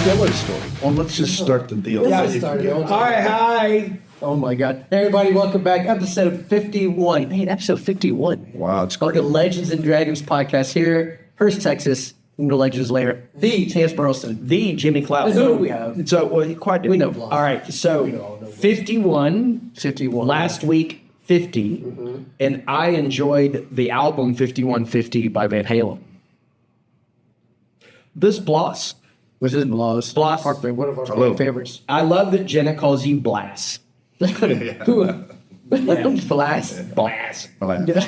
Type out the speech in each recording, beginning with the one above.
killer story. Well, let's just start the deal. Yeah, start it. Hi. Oh my God. Hey, everybody, welcome back. Episode 51. Hey, episode 51. Wow, it's On the Legends and Dragons podcast here. First Texas, in the Legends layer. The Chance Burleson. The Jimmy Cloud. Who we have? So, well, quite We know Blas. All right, so 51. 51. Last week, 50. And I enjoyed the album 5150 by Van Halen. This Blas. Which is Blas. Blas. One of our Hello. favorites. I love that Jenna calls you Blas. Who? Blas. Blas. Blas. I'm going to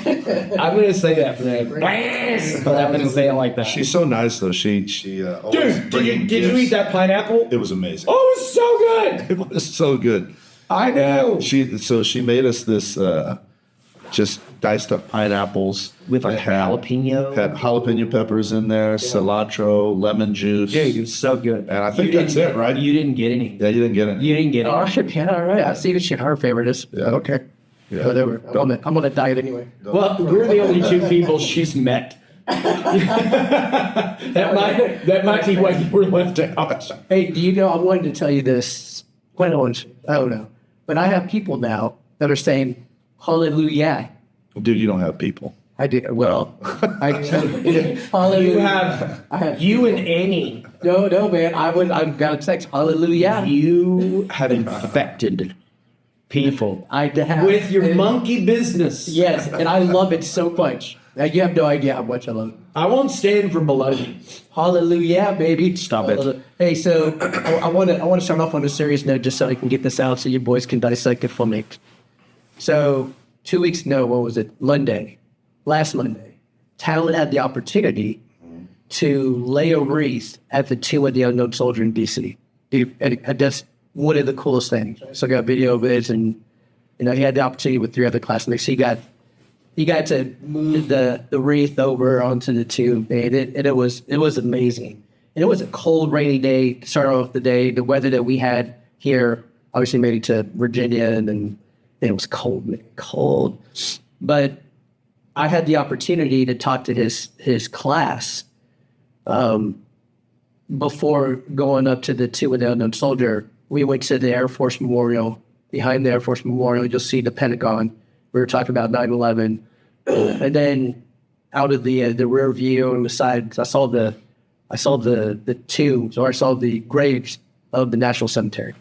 say that for that. Blas. But I'm going to say it like that. She's so nice, though. She always Dude, bringing did you gifts. eat that pineapple? It was amazing. Oh, it was so good. It was so good. I know. She made us this just diced up pineapples With like It had jalapeno. Had jalapeno peppers in there, cilantro, lemon juice. Dude, it was so good. And I think You that's didn't- it, right? You didn't get any. Yeah, you didn't get it. You didn't get All any. right, yeah, all right. I see that her favorite is. Yeah. Okay. Yeah. Whatever. I'm on a diet anyway. Well, we're the only two people she's met. that might be why you were left out. Hey, do you know, I wanted to tell you this. When I don't know. But I have people now that are saying, hallelujah. Dude, you don't have people. I do. Well, I hallelujah. I have you and Annie. No, man. I've got a text. Hallelujah. You have infected people I have. with your monkey business. Yes, and I love it so much. Like, you have no idea how much I love it. I won't stand for baloney. Hallelujah, baby. Stop it. Hey, so I want to start off on a serious note just so I can get this out so you boys can dissect it for me. So 2 weeks, no, what was it? Last Monday, Talon had the opportunity to lay a wreath at the Tomb of the Unknown Soldier in DC. And that's one of the coolest things. So I got video of it, and he had the opportunity with 3 other classmates. He got to move the wreath over onto the tomb, and it was amazing. And it was a cold, rainy day to start off the day. The weather that we had here obviously made it to Virginia, and then it was cold, man, cold. But I had the opportunity to talk to his class before going up to the Tomb of the Unknown Soldier. We went to the Air Force Memorial. Behind the Air Force Memorial, you'll see the Pentagon. We were talking about 9/11, and then out of the rear view on the side, I saw the tombs, or I saw the graves of the National Cemetery.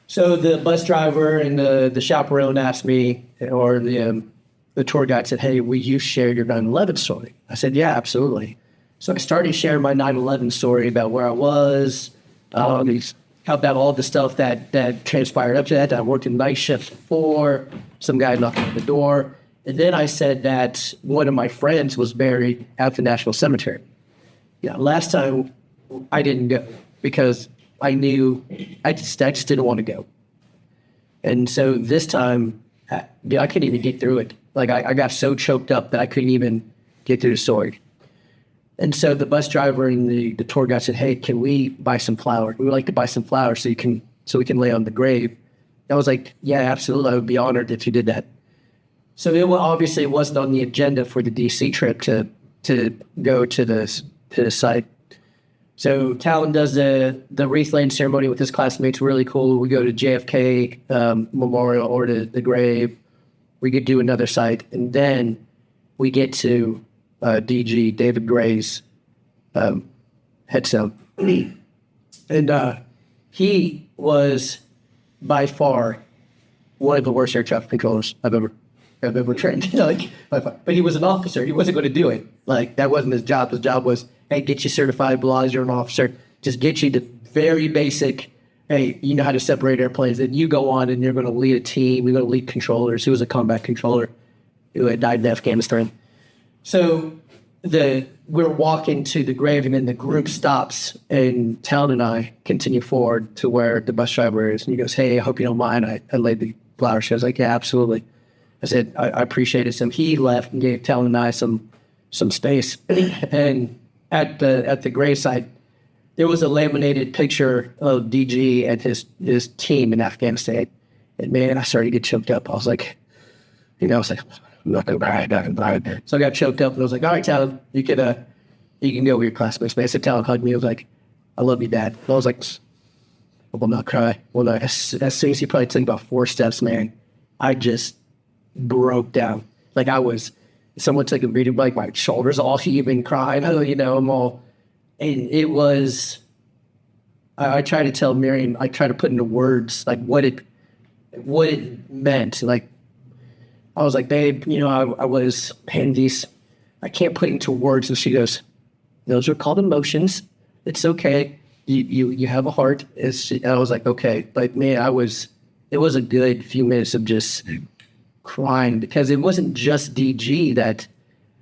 So the bus driver and the chaperone asked me, or the tour guide said, "Hey, will you share your 9/11 story?" I said, "Yeah, absolutely." So I started sharing my 9/11 story about where I was, about all the stuff that transpired up to that. I worked in night shift before, some guy knocked on the door. And then I said that one of my friends was buried at the National Cemetery. Yeah, last time I didn't go because I knew I just didn't want to go. And so this time, I couldn't even get through it. Like, I got so choked up that I couldn't even get through the story. And so the bus driver and the tour guide said, "Hey, can we buy some flowers? We would like to buy some flowers so we can lay on the grave." I was like, "Yeah, absolutely. I would be honored if you did that." So obviously it wasn't on the agenda for the DC trip to go to the site. So Talon does the wreath laying ceremony with his classmates. Really cool. We go to JFK Memorial, or to the grave. We could do another site, and then we get to DG David Gray's headstone, and he was by far one of the worst air traffic controllers I've ever trained. But he was an officer. He wasn't going to do it. Like, that wasn't his job. His job was, hey, get you certified, Blas, you're an officer. Just get you the very basic, hey, you know how to separate airplanes. Then you go on and you're going to lead a team. You're going to lead controllers. He was a combat controller who had died in Afghanistan. So we're walking to the grave, and then the group stops, and Talon and I continue forward to where the bus driver is. And he goes, "Hey, I hope you don't mind. I laid the flowers." I was like, "Yeah, absolutely." I said, I appreciate it. So he left and gave Talon and I some space. And at the gravesite, there was a laminated picture of DG and his team in Afghanistan. And man, I started to get choked up. I was like, I'm not gonna cry. So I got choked up, and I was like, "All right, Talon, you can go with your classmates." Man, I said, Talon hugged me. I was like, I love you, Dad. And I was like, I will not cry. Well, as soon as he probably took about 4 steps, man, I just broke down. Like someone took a video, like my shoulders all heaving, crying. I'm all, and it was. I try to tell Miriam. I try to put into words like what it meant. Like I was like, babe, I was in these. I can't put into words. And she goes, those are called emotions. It's okay. You have a heart. I was like, okay. Like, man, it was a good few minutes of just crying because it wasn't just DG that,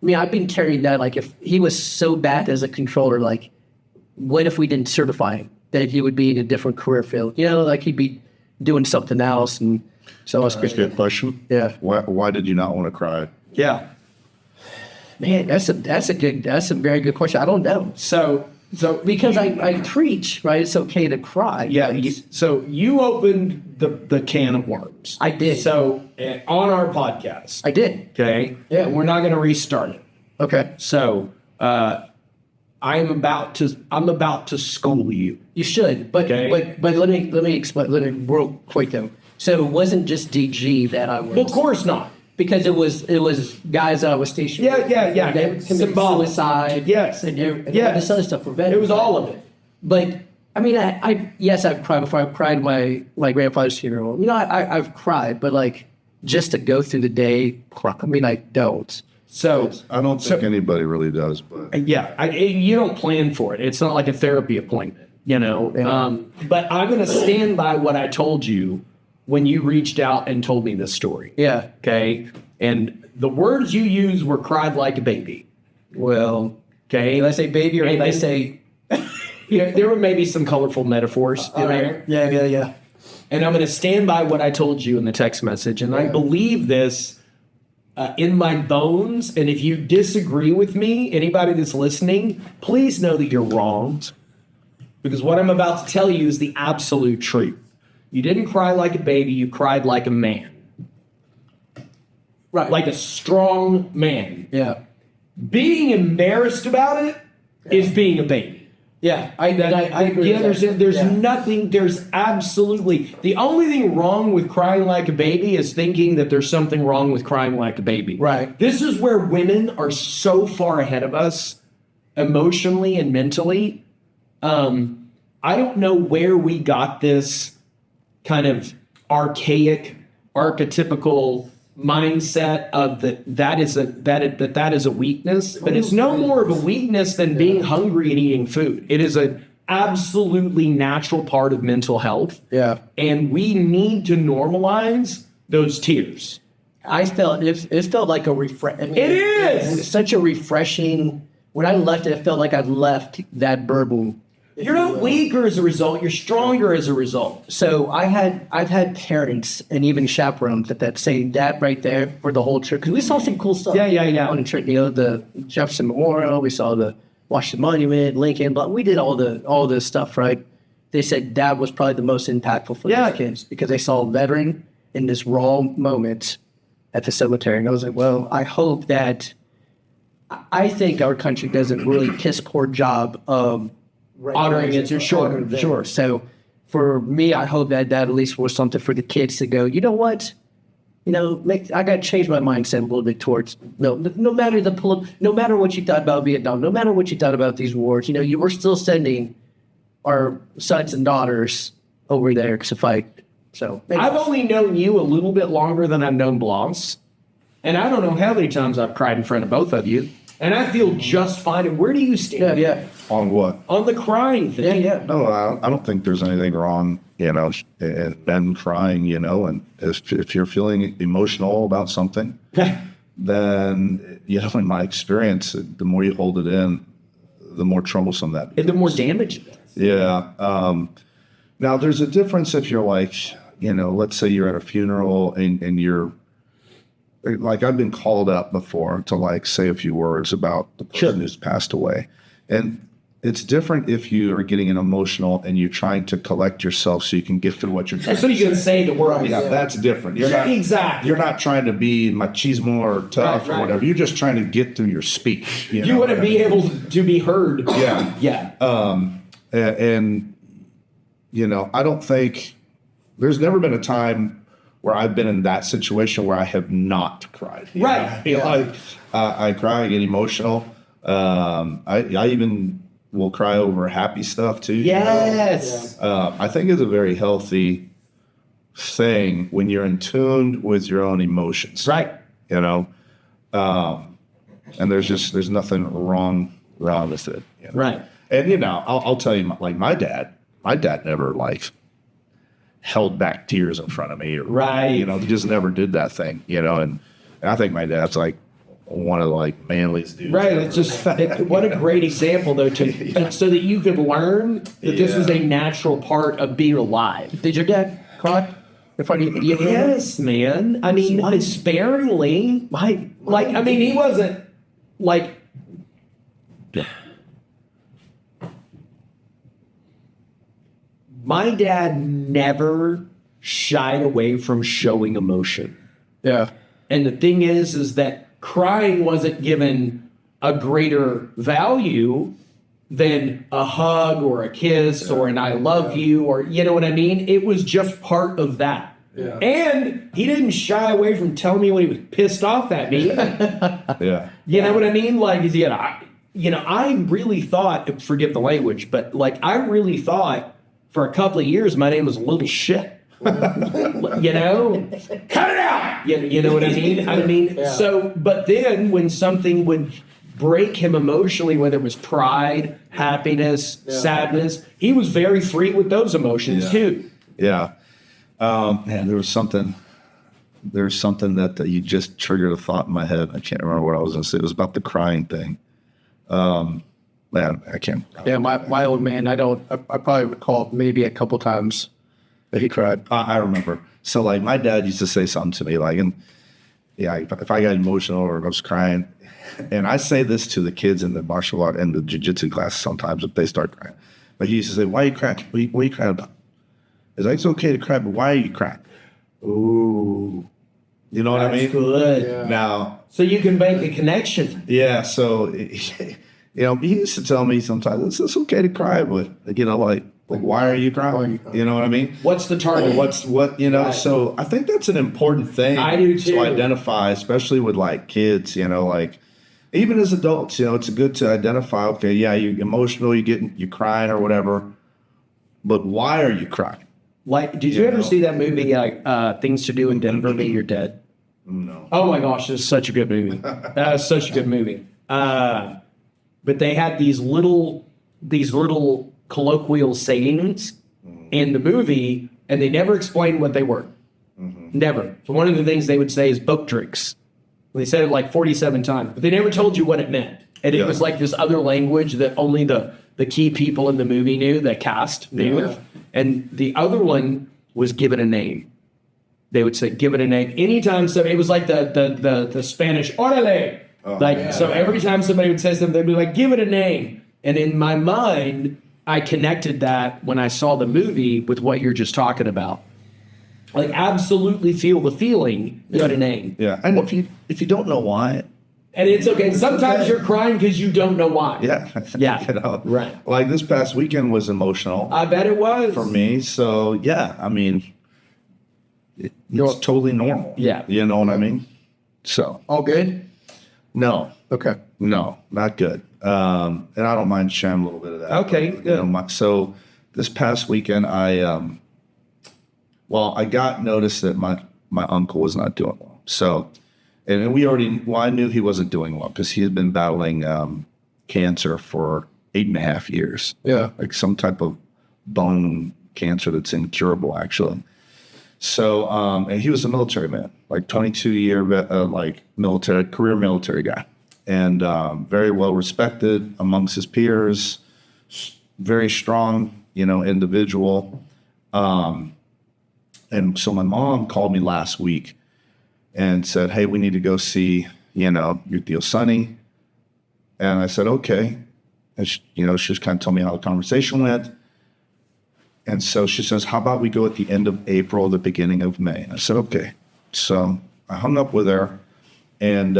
I've been carrying that. Like, if he was so bad as a controller, like, what if we didn't certify him? That he would be in a different career field. Like he'd be doing something else. And so I was That's a good question. Yeah. Why did you not want to cry? Yeah. Man, that's a very good question. I don't know. So Because I preach, right? It's okay to cry. yeah, so you opened the can of worms. I did. So on our podcast, I did. okay? Yeah. We're not going to restart it. Okay. So I'm about to school you. You should, but Okay. but let me explain. Let me real quick though. So it wasn't just DG that I was. Well, of course not. Because it was guys that I was stationed. with. Yeah. They committed Symbolic. suicide. Yes. And Yes. this other stuff for veterans. It was all of it. But I've cried before. I've cried my grandfather's funeral. I've cried, but like just to go through the day, I don't. So I don't think anybody really does, but yeah, you don't plan for it. It's not like a therapy appointment, But I'm going to stand by what I told you when you reached out and told me this story. Yeah. Okay. And the words you used were cried like a baby. Well, Okay. did I say baby or did I say? There were maybe some colorful metaphors in there. Yeah. And I'm going to stand by what I told you in the text message. And I believe this in my bones. And if you disagree with me, anybody that's listening, please know that you're wrong. Because what I'm about to tell you is the absolute truth. You didn't cry like a baby. You cried like a man. Right. Like a strong man. Yeah. Being embarrassed about it is being a baby. Yeah. I agree. Yeah, with that. there's Yeah. nothing, there's absolutely, the only thing wrong with crying like a baby is thinking that there's something wrong with crying like a baby. Right. This is where women are so far ahead of us emotionally and mentally. I don't know where we got this kind of archaic, archetypical mindset of that is a weakness, but it's no more of a weakness than being hungry and eating food. It is an absolutely natural part of mental health. Yeah. And we need to normalize those tears. I felt it felt like a It is! It's such a refreshing. When I left it felt like I left that burden. You're not weaker as a result, you're stronger as a result. So I've had parents and even chaperones that say that right there for the whole trip because we saw some cool stuff. Yeah. On the trip, the Jefferson Memorial, we saw the Washington Monument, Lincoln, but we did all the stuff right. They said that was probably the most impactful for these kids because they saw a veteran in this raw moment at the cemetery, and I was like, well, I hope that. I think our country does a really piss poor job of Honoring it, sure. So for me, I hope that at least was something for the kids to go, you know what? I got to change my mindset a little bit towards no matter what you thought about Vietnam, no matter what you thought about these wars, you were still sending our sons and daughters over there to fight. So I've only known you a little bit longer than I've known Blas. And I don't know how many times I've cried in front of both of you. And I feel just fine. And where do you stand? Yeah. on what? On the crying thing. Yeah. No, I don't think there's anything wrong, in them crying, and if you're feeling emotional about something, then, in my experience, the more you hold it in, the more troublesome that And the more damage it does. Yeah. Now, there's a difference if you're like, let's say you're at a funeral and you're, like I've been called up before to say a few words about the person who's passed away. And it's different if you are getting an emotional and you're trying to collect yourself so you can get through what you're trying That's what you're going to say to world. Yeah, that's different. Exactly. You're not trying to be machismo or tough Right. or whatever. You're just trying to get through your speech. You want to be able to be heard. Yeah. Yeah. And you know, I don't think there's never been a time where I've been in that situation where I have not cried. You Right. know? I feel like I cry, I get emotional. I even will cry over happy stuff too. Yes. I think it's a very healthy thing when you're in tune with your own emotions. Right. You know, and there's nothing wrong with it. You know? Right. And you know, I'll tell you, like my dad never like held back tears in front of me, or Right. you know, he just never did that thing. You know, and I think my dad's like one of the like manliest dudes. Right. ever. It's just what a great example, though, so that you could learn that this was a natural part of being alive. Did your dad cry? If I need you, Yes, man. I mean, sparingly. I mean, he wasn't like. My dad never shied away from showing emotion. Yeah. And the thing is that crying wasn't given a greater value than a hug or a kiss or an I love you, or you know what I mean? It was just part of that. Yeah. And he didn't shy away from telling me when he was pissed off at me. Yeah. You know what I mean? Like, I really thought, forgive the language, but like, I really thought for a couple of years my name was Little Shit. You know? Cut it out! You know what I mean? But then when something would break him emotionally, whether it was pride, happiness, sadness, he was very free with those emotions too. Yeah. Man, there's something that you just triggered a thought in my head. I can't remember what I was going to say. It was about the crying thing. Man, I can't. Yeah, my old man, I probably recall maybe a couple times that he cried. I remember. So like my dad used to say something to me like, and yeah, if I got emotional or I was crying, and I say this to the kids in the martial art and the jiu-jitsu class sometimes if they start crying, but he used to say, "Why are you crying? What are you crying about?" It's like, it's okay to cry, but why are you crying? Ooh, you know what I mean? Good. Yeah. Now, So you can make a connection. yeah. So, you know, he used to tell me sometimes it's okay to cry, but you know, like why are you crying? You know what I mean? What's the target? What you know? Right. So I think that's an important thing. I do too. To identify, especially with like kids. You know, like even as adults, you know, it's good to identify. Okay, yeah, you're emotional, you're crying or whatever, but why are you crying? Like, did you ever see that movie, Things to Do in Denver, Meet Your Dead? No. Oh my gosh, it's such a good movie. That was such a good movie. But they had these little colloquial sayings in the movie, and they never explained what they were. Never. So one of the things they would say is boat drinks. They said it like 47 times, but they never told you what it meant. And it was like this other language that only the key people in the movie knew, the cast knew. Yeah. And the other one was give it a name. They would say, give it a name. Anytime somebody, it was like the Spanish, orale. So every time somebody would say something, they'd be like, give it a name. And in my mind, I connected that when I saw the movie with what you're just talking about. Like, absolutely feel the feeling, give it a name. Yeah, and if you don't know why, And it's okay. Sometimes you're crying because you don't know why. yeah, Yeah. you know, Right. Like this past weekend was emotional I bet it was. for me. So yeah, I mean, it's totally normal. Yeah. You know what I mean? So All good? no, Okay. no, not good. And I don't mind sharing a little bit of that. Okay, But, good. So this past weekend, I got notice that my uncle was not doing well. So, and I knew he wasn't doing well because he had been battling cancer for 8.5 years. Yeah. Like some type of bone cancer that's incurable, actually. So, and he was a military man, like 22-year, career military guy, and very well respected amongst his peers, very strong, individual. And so my mom called me last week and said, "Hey, we need to go see, your Theo Sonny." And I said, "Okay." And she just kind of told me how the conversation went. And so she says, "How about we go at the end of April, the beginning of May?" And I said, "Okay." So I hung up with her. And,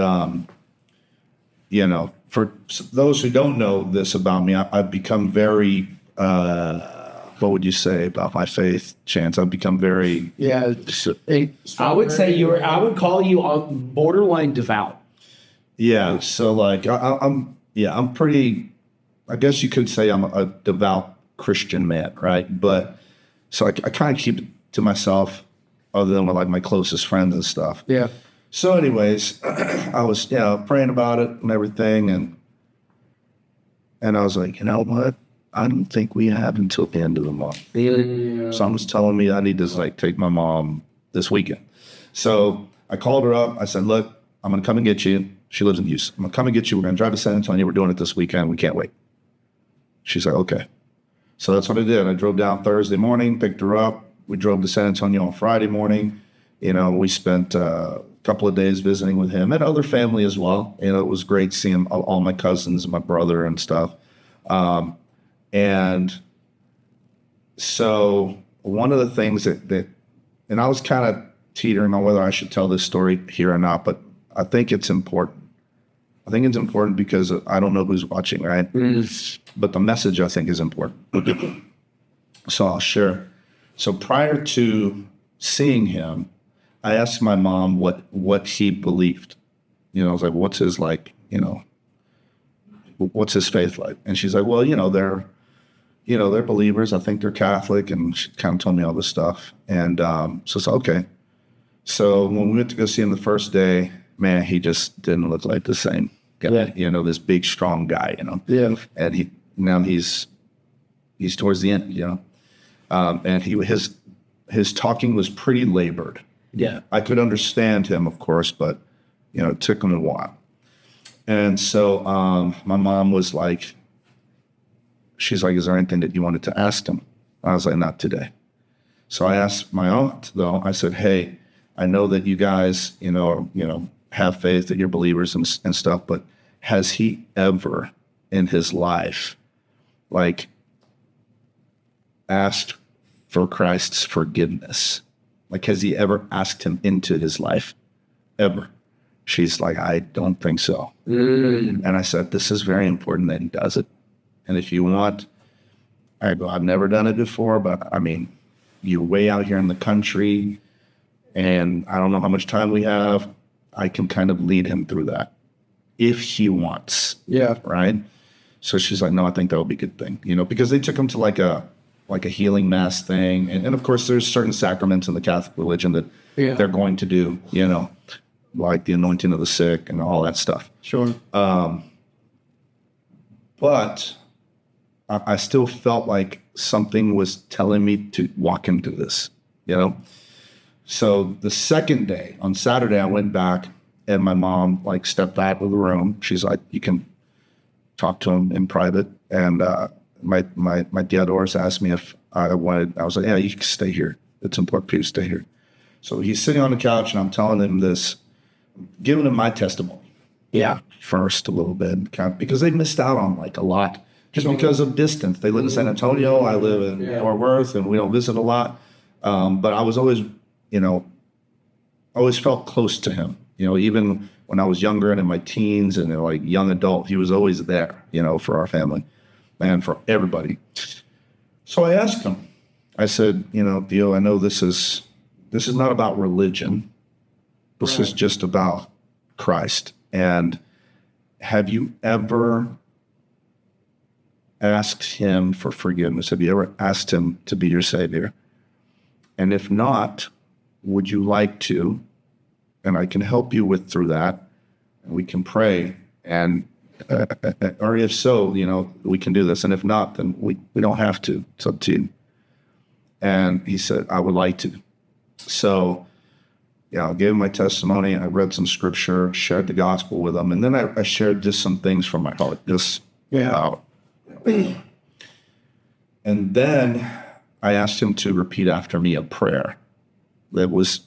for those who don't know this about me, I've become very what would you say about my faith, Chance? I've become very, I would say I would call you on borderline devout. yeah. So like, I'm pretty, I guess you could say I'm a devout Christian man, right? But so I kind of keep it to myself, other than with like my closest friends and stuff. Yeah. So anyways, I was, praying about it and everything. And I was like, you know what? I don't think we have until the end of the month. Yeah. Someone's telling me I need to like take my mom this weekend. So I called her up. I said, look, I'm going to come and get you. She lives in Houston. I'm going to come and get you. We're going to drive to San Antonio. We're doing it this weekend. We can't wait. She's like, okay. So that's what I did. I drove down Thursday morning, picked her up. We drove to San Antonio on Friday morning. We spent a couple of days visiting with him and other family as well. It was great seeing all my cousins and my brother and stuff. And so one of the things that and I was kind of teetering on whether I should tell this story here or not, but I think it's important. I think it's important because I don't know who's watching, right? But the message I think is important. So I'll share. So prior to seeing him, I asked my mom what he believed. I was like, what's his what's his faith like? And she's like, well, they're believers. I think they're Catholic. And she kind of told me all this stuff. And so it's okay. So when we went to go see him the first day, man, he just didn't look like the same guy. Yeah. This big, strong guy, Yeah. And he's towards the end, and his talking was pretty labored. Yeah. I could understand him, of course, but, it took him a while. And so my mom was like, she's like, is there anything that you wanted to ask him? I was like, not today. So I asked my aunt, though. I said, hey, I know that you guys, have faith, that you're believers and stuff, but has he ever in his life, like, asked for Christ's forgiveness? Like, has he ever asked him into his life? Ever? She's like, I don't think so. And I said, this is very important that he does it. And if you want, I go, I've never done it before, but I mean, you're way out here in the country, and I don't know how much time we have. I can kind of lead him through that if he wants. Yeah. Right. So she's like, no, I think that would be a good thing, because they took him to like a healing mass thing. And of course, there's certain sacraments in the Catholic religion that they're going to do, like the anointing of the sick and all that stuff. Sure. But I still felt like something was telling me to walk into this, So the second day, on Saturday, I went back and my mom like stepped out of the room. She's like, you can talk to him in private. And my tiadores asked me if I wanted, I was like, yeah, you can stay here. It's important for you to stay here. So he's sitting on the couch and I'm telling him this, giving him my testimony. Yeah. First a little bit, because they missed out on like a lot just because of distance. They live in San Antonio. I live in Fort Worth, and we don't visit a lot. But I was always, always felt close to him. Even when I was younger and in my teens and like young adult, he was always there, for our family and for everybody. So I asked him. I said, Dio, I know this is not about religion. This is just about Christ. And have you ever asked him for forgiveness? Have you ever asked him to be your savior? And if not, would you like to? And I can help you through that. And we can pray. And or if so, we can do this. And if not, then we don't have to. It's up to you. And he said, I would like to. So I gave him my testimony. I read some scripture, shared the gospel with him. And then I shared just some things from my heart. And then I asked him to repeat after me a prayer that was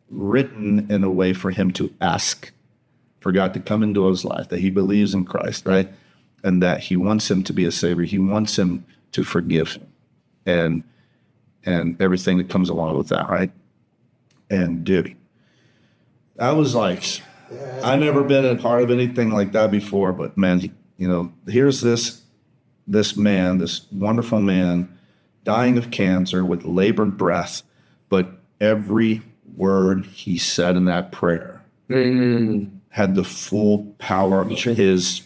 written in a way for him to ask for God to come into his life, that he believes in Christ, right? And that he wants him to be a savior. He wants him to forgive him and everything that comes along with that, right? And dude, I was like, I never been a part of anything like that before, but man, here's this this man, this wonderful man, dying of cancer with labored breath, but every word he said in that prayer had the full power of his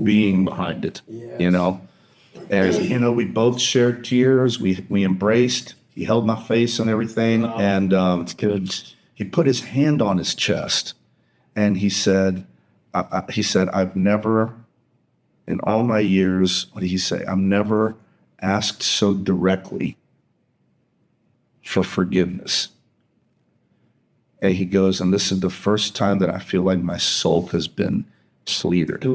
being behind it, you know? And, you know, we both shared tears. We embraced. He held my face and everything. And it's good. He put his hand on his chest and he said, I've never, in all my years, what did he say? I've never asked so directly for forgiveness. And he goes, and this is the first time that I feel like my soul has been cleared.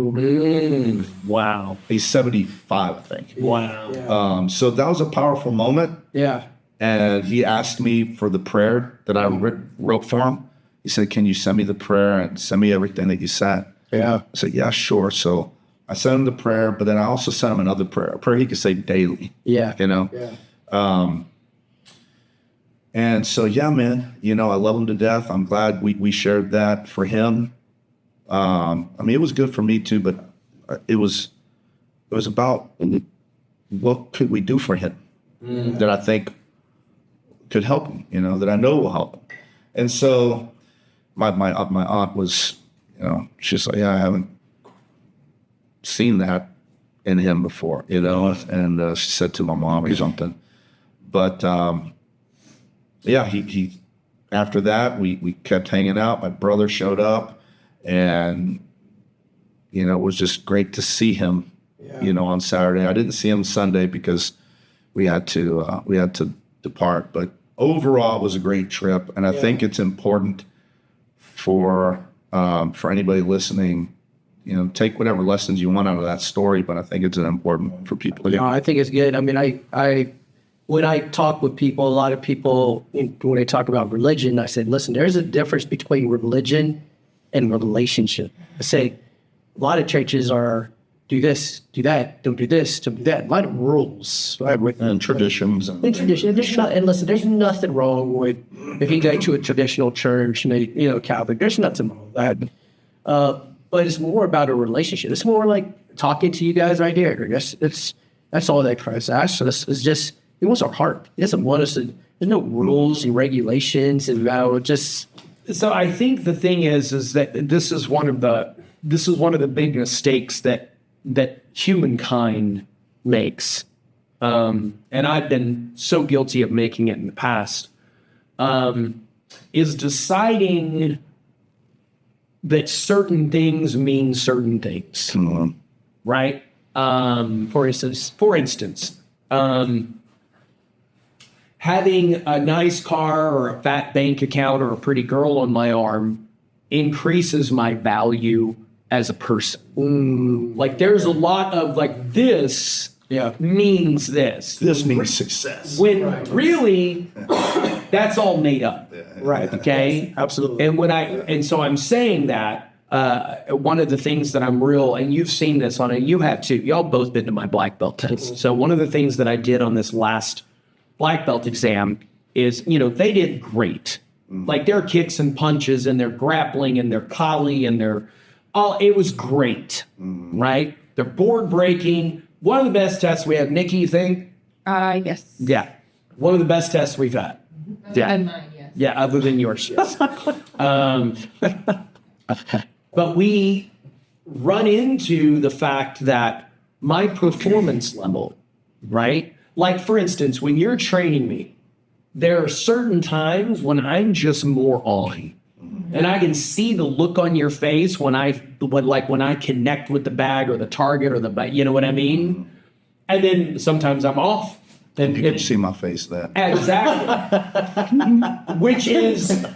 Wow. He's 75, I think. Wow. So that was a powerful moment. Yeah. And he asked me for the prayer that I wrote for him. He said, can you send me the prayer and send me everything that you said? Yeah. I said, yeah, sure. So I sent him the prayer, but then I also sent him another prayer, a prayer he could say daily. Yeah. You know? Yeah. And so, yeah, man, you know, I love him to death. I'm glad we shared that for him. I mean, it was good for me too, but it was about what could we do for him that I think could help him, you know, that I know will help him. And so my aunt was, you know, she's like, yeah, I haven't seen that in him before, you know, and she said to my mom or something. But yeah, he after that we kept hanging out. My brother showed up, and you know, it was just great to see him. You know, on Saturday. I didn't see him Sunday because we had to depart. But overall, it was a great trip, and I think it's important for anybody listening. You know, take whatever lessons you want out of that story, but I think it's important for people. No, I think it's good. I mean, I when I talk with people, a lot of people, when they talk about religion, I said, listen, there's a difference between religion and relationship. I say a lot of churches are do this, do that, don't do this, don't do that. A lot of rules. And traditions. And tradition. And listen, there's nothing wrong with if you go to a traditional church and they, you know, Catholic, there's nothing wrong with that. But it's more about a relationship. It's more like talking to you guys right here. That's all that Christ asks us. It's just, he wants our heart. He doesn't want us to, there's no rules and regulations and just. So I think the thing is that this is one of the big mistakes that humankind makes. And I've been so guilty of making it in the past, is deciding that certain things mean certain things, right? For instance, having a nice car or a fat bank account or a pretty girl on my arm increases my value as a person. Like there's a lot of like this means this. This means success. When really that's all made up. Right. Okay. Absolutely. And so I'm saying that one of the things that I'm real, and you've seen this on it, you have too. Y'all both been to my black belt test. So one of the things that I did on this last black belt exam is, you know, they did great. Like their kicks and punches and their grappling and their kali and it was great, right? They're board breaking. One of the best tests we have. Nikki, you think? Yes. Yeah. One of the best tests we've had. And mine, yes. Yeah, other than yours, yes. But we run into the fact that my performance level, right? Like, for instance, when you're training me, there are certain times when I'm just more on. And I can see the look on your face when I connect with the bag or the target or you know what I mean? And then sometimes I'm off. And you can see my face then. Exactly. Which is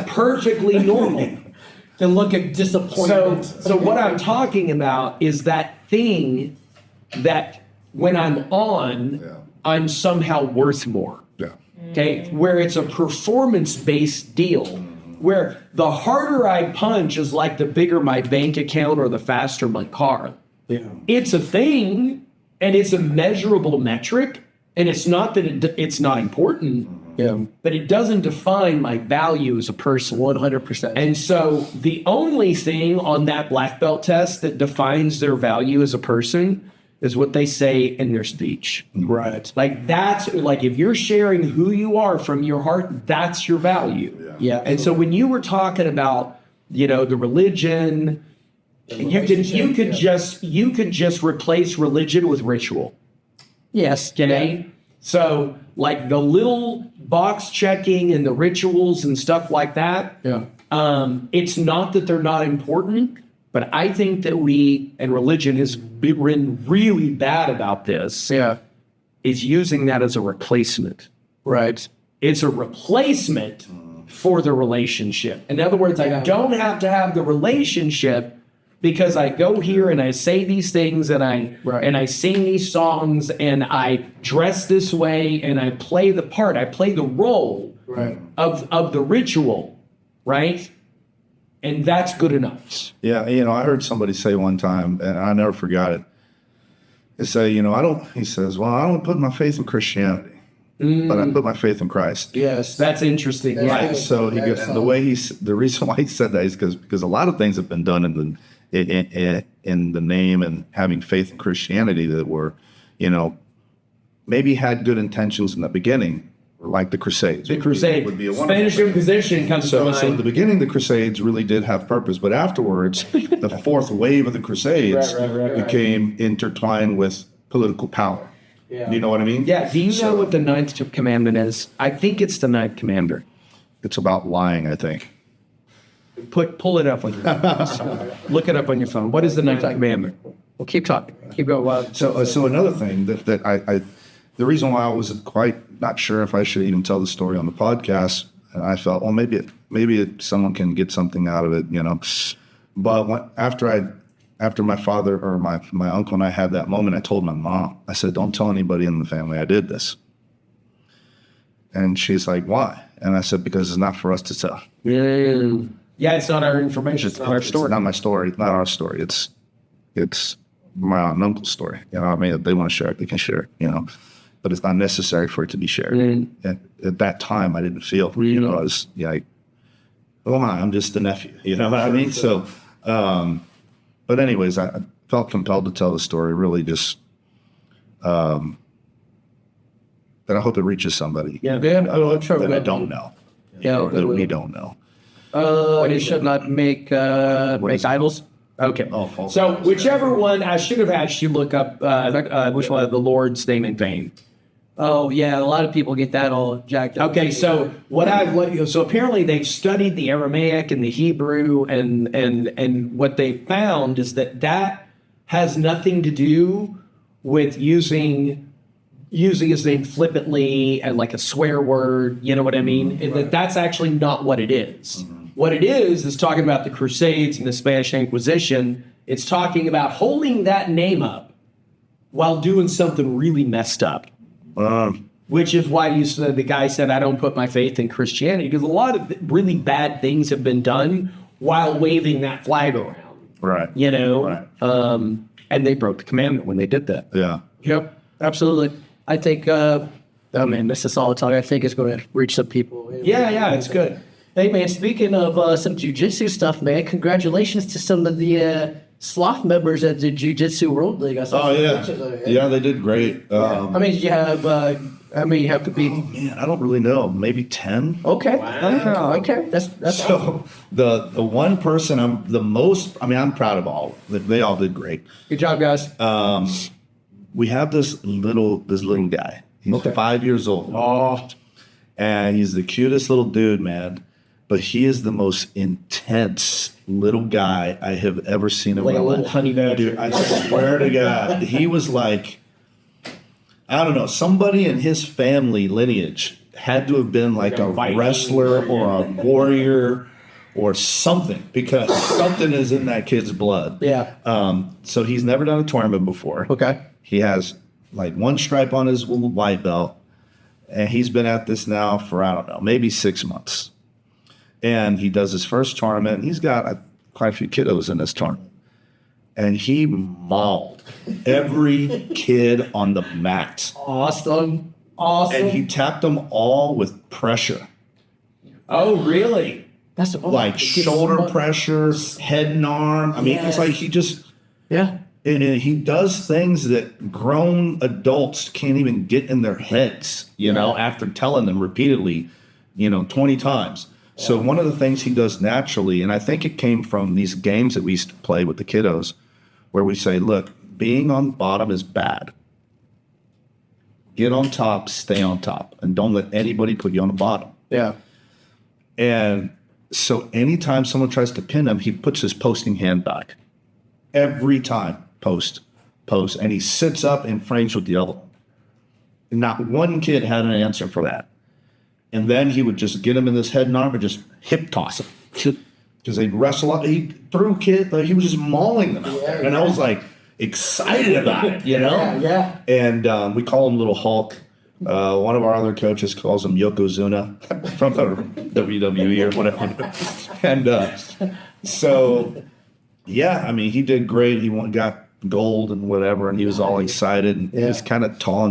perfectly normal. To look at disappointment. So what I'm talking about is that thing that when I'm on, I'm somehow worth more. Yeah. Okay? Where it's a performance-based deal. Where the harder I punch is like the bigger my bank account or the faster my car. Yeah. It's a thing, and it's a measurable metric, and it's not that it's not important, but it doesn't define my value as a person. 100%. And so the only thing on that black belt test that defines their value as a person is what they say in their speech. Right. Like that's like if you're sharing who you are from your heart, that's your value. Yeah. And so when you were talking about, the religion, you could just replace religion with ritual. Yes. Okay. So like the little box checking and the rituals and stuff like that. Yeah. It's not that they're not important, but I think that religion has been really bad about this, Yeah. is using that as a replacement. Right. It's a replacement for the relationship. In other words, I don't have to have the relationship because I go here and I say these things and I sing these songs and I dress this way and I play the part. I play the role of the ritual, right? And that's good enough. Yeah, I heard somebody say one time, and I never forgot it. They say, he says, well, I don't put my faith in Christianity, but I put my faith in Christ. Yes. That's interesting. Right. So he goes, the reason why he said that is because a lot of things have been done in the name and having faith in Christianity that were, maybe had good intentions in the beginning, like the Crusades. The Crusade. Would be a wonderful Spanish thing. Inquisition comes to So mind. at the beginning, the Crusades really did have purpose, but afterwards, the fourth wave of the Crusades became intertwined with political power. Yeah. Do you know what I mean? Yeah. Do you know what the ninth commandment is? I think it's the ninth commandment. It's about lying, I think. Pull it up on your phone. Look it up on your phone. What is the ninth commandment? Well, keep talking. Keep going. So another thing that I the reason why I was quite not sure if I should even tell the story on the podcast, and I felt, well, maybe someone can get something out of it, But after my father or my uncle and I had that moment, I told my mom. I said, "Don't tell anybody in the family I did this." And she's like, "Why?" And I said, "Because it's not for us to tell. Yeah, it's not our information. It's not our story. It's not my story. It's not our story. It's my aunt and uncle's story. I mean, if they want to share it, they can share it, But it's not necessary for it to be shared. At that time, I didn't feel, I was like, oh my, I'm just the nephew. You know what I mean? So, but anyways, I felt compelled to tell the story, really just, that I hope it reaches somebody that I don't know. Yeah. That we don't know. You should not make idols. Okay. Oh, false So idols. whichever one, I should have asked you look up which one of the Lord's name in vain. Oh yeah, a lot of people get that all jacked up. Okay, so so apparently they've studied the Aramaic and the Hebrew, and what they found is that has nothing to do with using his name flippantly and like a swear word. You know what I mean? That's actually not what it is. What it is talking about the Crusades and the Spanish Inquisition. It's talking about holding that name up while doing something really messed up. Which is why the guy said, I don't put my faith in Christianity, because a lot of really bad things have been done while waving that flag around. Right. Right. And they broke the commandment when they did that. Yeah. Yep, absolutely. I think, this is all the talk. I think it's going to reach some people. Yeah, it's good. Hey, man, speaking of some jiu-jitsu stuff, man, congratulations to some of the Sloth members at the Jiu-Jitsu World League. I saw Oh, some yeah. pictures of it. Yeah, they did great. I mean, you have to be... Man, I don't really know. Maybe 10? Okay. Okay. That's So the one person I'm proud of all. They all did great. good job, guys. We have this little guy. He's 5 years old. Oh, And he's the cutest little dude, man. But he is the most intense little guy I have ever seen in like my a little life. honey badger. Dude, I swear to God, he was like, I don't know, somebody in his family lineage had to have been like a wrestler or a warrior or something, because something is in that kid's blood. Yeah. So he's never done a tournament before. Okay. He has like one stripe on his white belt, and he's been at this now for, I don't know, maybe 6 months. And he does his first tournament, and he's got quite a few kiddos in this tournament. And he mauled every kid on the mat. Awesome. And he tapped them all with pressure. Oh, really? That's Like shoulder pressure, head and arm. I mean, it's like he just... Yeah. And he does things that grown adults can't even get in their heads, after telling them repeatedly, 20 times. So one of the things he does naturally, and I think it came from these games that we used to play with the kiddos, where we say, look, being on bottom is bad. Get on top, stay on top, and don't let anybody put you on the bottom. Yeah. And so anytime someone tries to pin him, he puts his posting hand back. Every time, post, and he sits up and frames with the elbow. And not one kid had an answer for that. And then he would just get him in this head and arm and just hip toss him. Because they'd wrestle up. He threw kid, like he was just mauling them out there. And I was like excited about it, Yeah. And we call him Little Hulk. One of our other coaches calls him Yokozuna from the WWE or whatever. And so, yeah, I mean, he did great. He got gold and whatever, and he was all excited. And he was kind of tall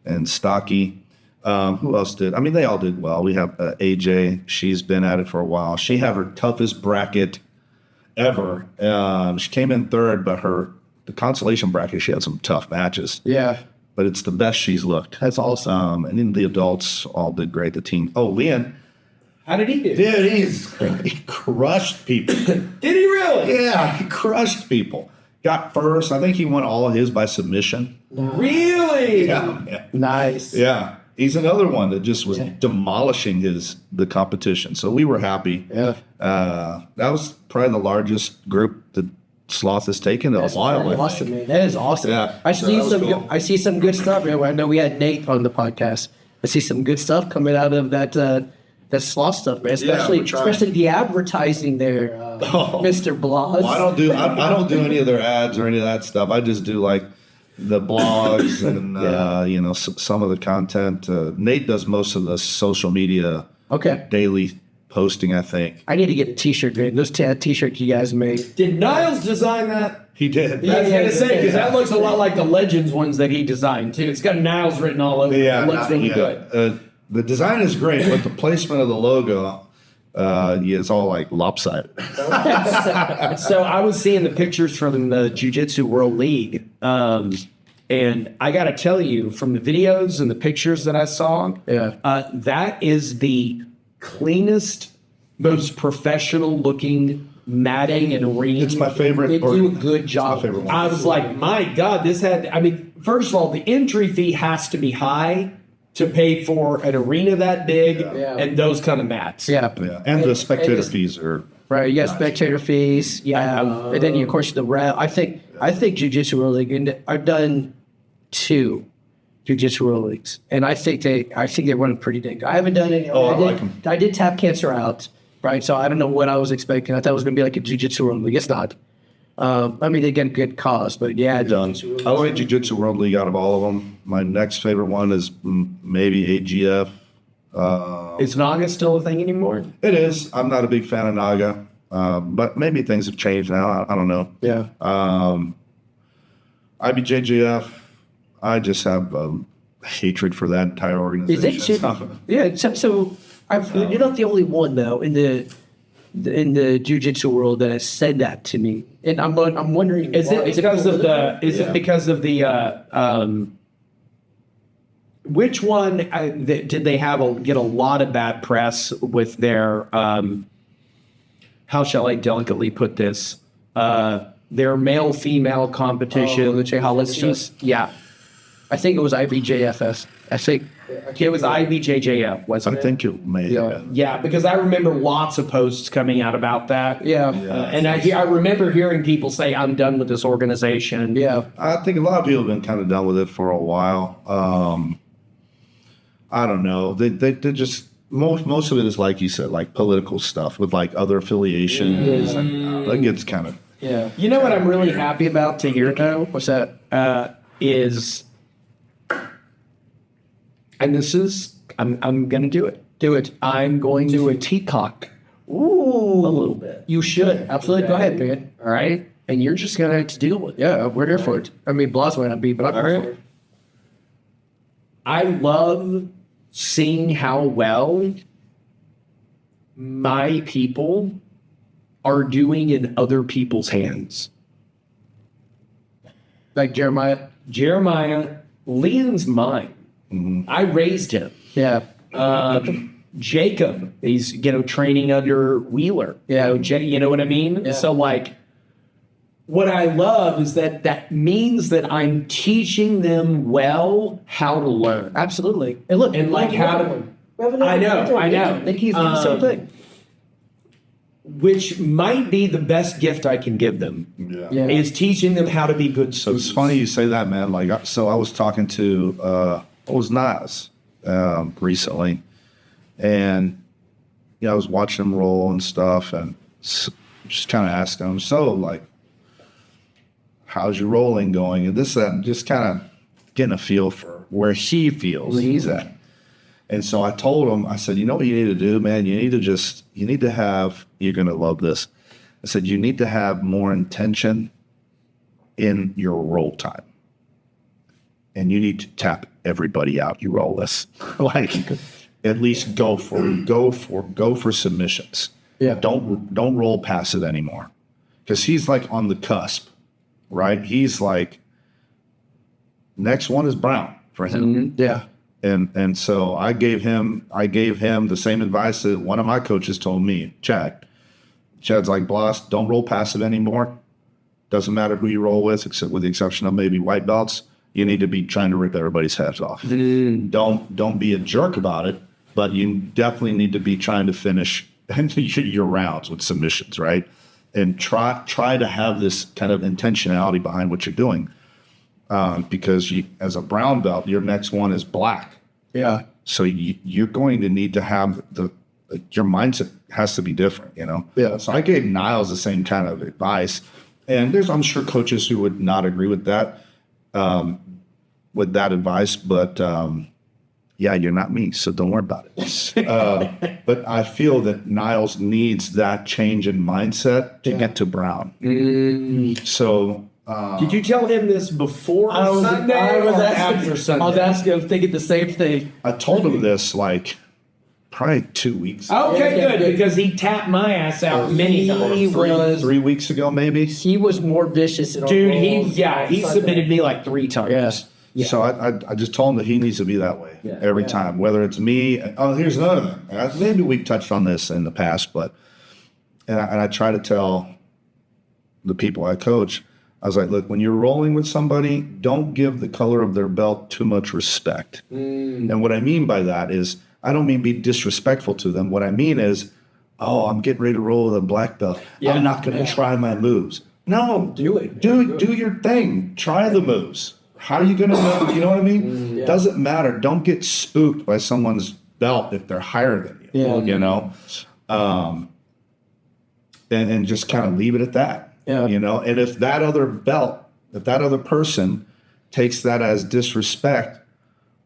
and stocky. Who else did? I mean, they all did well. We have AJ. She's been at it for a while. She had her toughest bracket ever. She came in third, but the consolation bracket, she had some tough matches. Yeah. But it's the best she's looked. That's awesome. And then the adults all did great. The team. Oh, Leon. How did he do? Dude, he crushed people. Did he really? Yeah, he crushed people. Got first. I think he won all of his by submission. Really? Yeah. Nice. Yeah. He's another one that just was demolishing the competition. So we were happy. Yeah. That was probably the largest group that Sloth has taken in a while. Awesome, man. That is awesome. Yeah, I so see that was some. cool. I see some good stuff. I know we had Nate on the podcast. I see some good stuff coming out of that Sloth stuff, man. Especially we're trying. especially the advertising there, Mr. Blas. Well, I don't do any of their ads or any of that stuff. I just do like the blogs and some of the content. Nate does most of the social media Okay. daily posting, I think. I need to get a T-shirt, man. Those T-shirts you guys made. Did Niles design that? He did. I was going to say, because that looks a lot like the Legends ones that he designed, too. It's got Niles written all over it. It looks really good. The design is great, but the placement of the logo is all like lopsided. So I was seeing the pictures from the Jiu-Jitsu World League, and I got to tell you, from the videos and the pictures that I saw, that is the cleanest, most professional-looking matting and ring. It's my favorite. They do a good job. My favorite one. I was like, my God, first of all, the entry fee has to be high to pay for an arena that big and those kind of mats. Yeah. Yeah, and the spectator fees are Right, you got spectator fees, and then of course the rep. I think Jiu-Jitsu World League, and I've done 2 Jiu-Jitsu World Leagues, and I think they run pretty dang good. I haven't done any. Oh, I like 'em. I did tap cancer out, right? So I don't know what I was expecting. I thought it was going to be like a Jiu-Jitsu World League. It's not. I mean, they get a good cause, but yeah, done. I like Jiu-Jitsu World League out of all of them. My next favorite one is maybe AGF. Is Naga still a thing anymore? It is. I'm not a big fan of Naga, but maybe things have changed now. I don't know. Yeah. IBJJF, I just have hatred for that entire Is organization. it? Yeah. So you're not the only one though in the Jiu-Jitsu world that has said that to me, and I'm wondering, Is it because of the which one did they get a lot of bad press with their how shall I delicately put this, their male-female competition? let's just I think it was IBJFS. I think it was IBJJF, wasn't I it? think it may have been. Yeah, because I remember lots of posts coming out about that. Yeah. And I remember hearing people say, I'm done with this organization. Yeah. I think a lot of people have been kind of done with it for a while. I don't know. They just most of it is like you said, like political stuff with like other affiliations. And that gets kind of You know what I'm really happy about to hear though? What's that? Is, and this is, I'm going to do it. Do it. I'm going to a teacock. Ooh. A little bit. You should. Absolutely. Go ahead, man. All right. And you're just going to have to deal with it. Yeah, we're here for it. I mean, Blas might not be, but I'm All here right. for it. I love seeing how well my people are doing in other people's hands. Like Jeremiah. Liam's mine. I raised him. Yeah. Jacob, he's training under Wheeler. Yeah. You know what I mean? Yeah. So like, what I love is that means that I'm teaching them well how to learn. Absolutely. And look, And like how to, I know. Think he's the same thing. Which might be the best gift I can give them. Yeah. Is teaching them how to be good So students. it's funny you say that, man. Like, so I was talking to, it was Niles recently, and I was watching him roll and stuff, and just kind of asking him, so like, how's your rolling going, and this, that, and just kind of getting a feel for where he feels he's at. And so I told him, I said, you know what you need to do, man? You need to have, you're going to love this. I said, you need to have more intention in your roll time. And you need to tap everybody out you roll this. Like, at least go for submissions. Yeah. Don't roll past it anymore. Because he's like on the cusp, right? He's like, next one is Brown for him. Yeah. And so I gave him the same advice that one of my coaches told me, Chad. Chad's like, Blas, don't roll past it anymore. Doesn't matter who you roll with, except with the exception of maybe white belts. You need to be trying to rip everybody's heads off. Don't be a jerk about it, but you definitely need to be trying to finish your rounds with submissions, right? And try to have this kind of intentionality behind what you're doing. Because as a brown belt, your next one is black. Yeah. So you're going to need to have your mindset has to be different, Yeah. So I gave Niles the same kind of advice, and I'm sure coaches who would not agree with that advice, but yeah, you're not me, so don't worry about it. But I feel that Niles needs that change in mindset to get to brown. So. Did you tell him this before Sunday? I was or asking, after Sunday? I was asking, I was thinking the same thing. I told him this like probably 2 weeks ago. Okay, Yeah, good, because he tapped my ass out many times. 3 weeks ago, maybe. He was more vicious. In our Dude, rolls. he submitted me like 3 times. Yeah. So I just told him that he needs to be that way every time, whether it's me. Oh, here's another thing. Maybe we've touched on this in the past, but and I try to tell the people I coach, I was like, look, when you're rolling with somebody, don't give the color of their belt too much respect. And what I mean by that is, I don't mean be disrespectful to them. What I mean is, oh, I'm getting ready to roll with a black belt. I'm not going to try my moves. No, Do it. Do your thing. Try the moves. How are you going to know? You know what I mean? Doesn't matter. Don't get spooked by someone's belt if they're higher than you. And just kind of leave it at that. Yeah. And if that other person takes that as disrespect,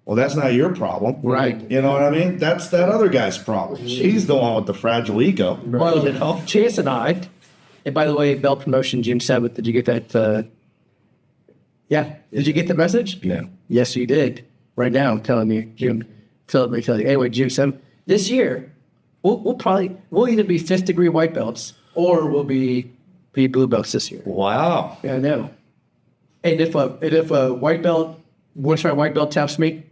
well, that's not your problem. Right. You know what I mean? That's that other guy's problem. He's the one with the fragile ego. Well, Chase and I, and by the way, belt promotion June 7th, did you get that? Yeah. Did you get the message? Yeah. Yes, you did. Right now, I'm telling you, June. Let me tell you. Anyway, June 7th. This year, we'll either be 5th degree white belts or we'll be blue belts this year. Wow. Yeah, I know. And if a white belt, white belt taps me,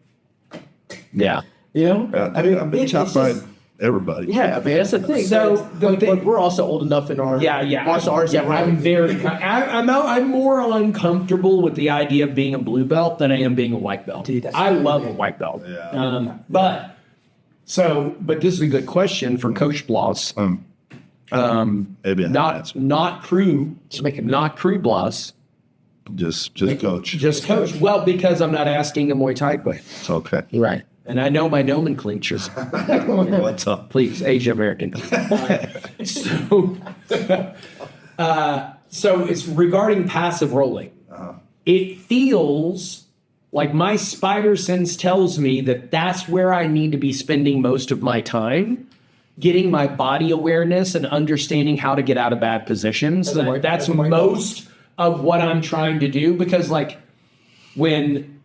Yeah. I mean, I've been It's chopped by just- everybody. yeah, I mean that's the thing. So, but we're also old enough in our martial arts. Yeah, I'm very. I'm more uncomfortable with the idea of being a blue belt than I am being a white belt. Dude, that's I love a white belt. Yeah. But this is a good question for Coach Blas. Maybe Not crew Blas. just coach. Just coach. Well, because I'm not asking a Muay Thai question. It's okay. Right. And I know my nomenclature. What's up? Please, Asian American. So it's regarding passive rolling. It feels like my spider sense tells me that that's where I need to be spending most of my time, getting my body awareness and understanding how to get out of bad positions. That's most of what I'm trying to do, because like when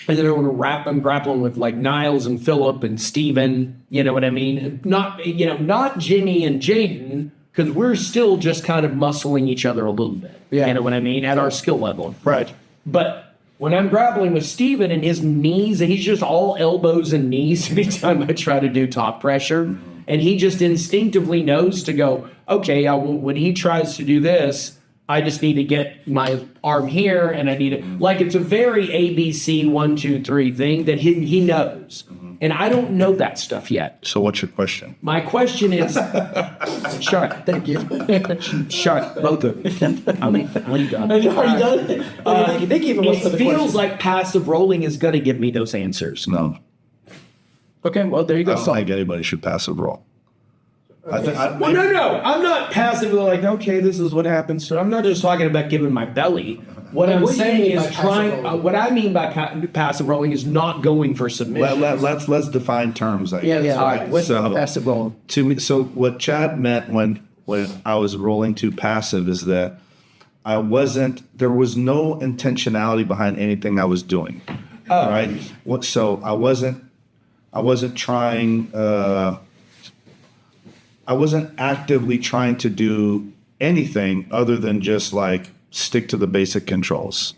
I'm grappling with like Niles and Philip and Steven, you know what I mean? Not Jimmy and Jaden, because we're still just kind of muscling each other a little bit. Yeah. You know what I mean? At our skill level. Right. But when I'm grappling with Steven and his knees, he's just all elbows and knees anytime I try to do top pressure. And he just instinctively knows to go, okay, when he tries to do this, I just need to get my arm here and I need to, like, it's a very ABC 1, 2, 3 thing that he knows. And I don't know that stuff yet. So what's your question? My question is, shut. Thank you. Shut, both of you. I'm done. Are you done? You think even most of It the feels questions. like passive rolling is going to give me those answers. No. Okay, well, there you I go. don't think anybody should passive roll. Well, no. I'm not passively like, okay, this is what happens. So I'm not just talking about giving my belly. What I'm what do you saying mean is by passive rolling? what I mean by passive rolling is not going for submission. Let's define terms. I guess, Yeah. All right. What's So, passive rolling? to me, so what Chad meant when I was rolling to passive is that there was no intentionality behind anything I was doing. Oh. Right. So I wasn't trying. I wasn't actively trying to do anything other than just like stick to the basic controls.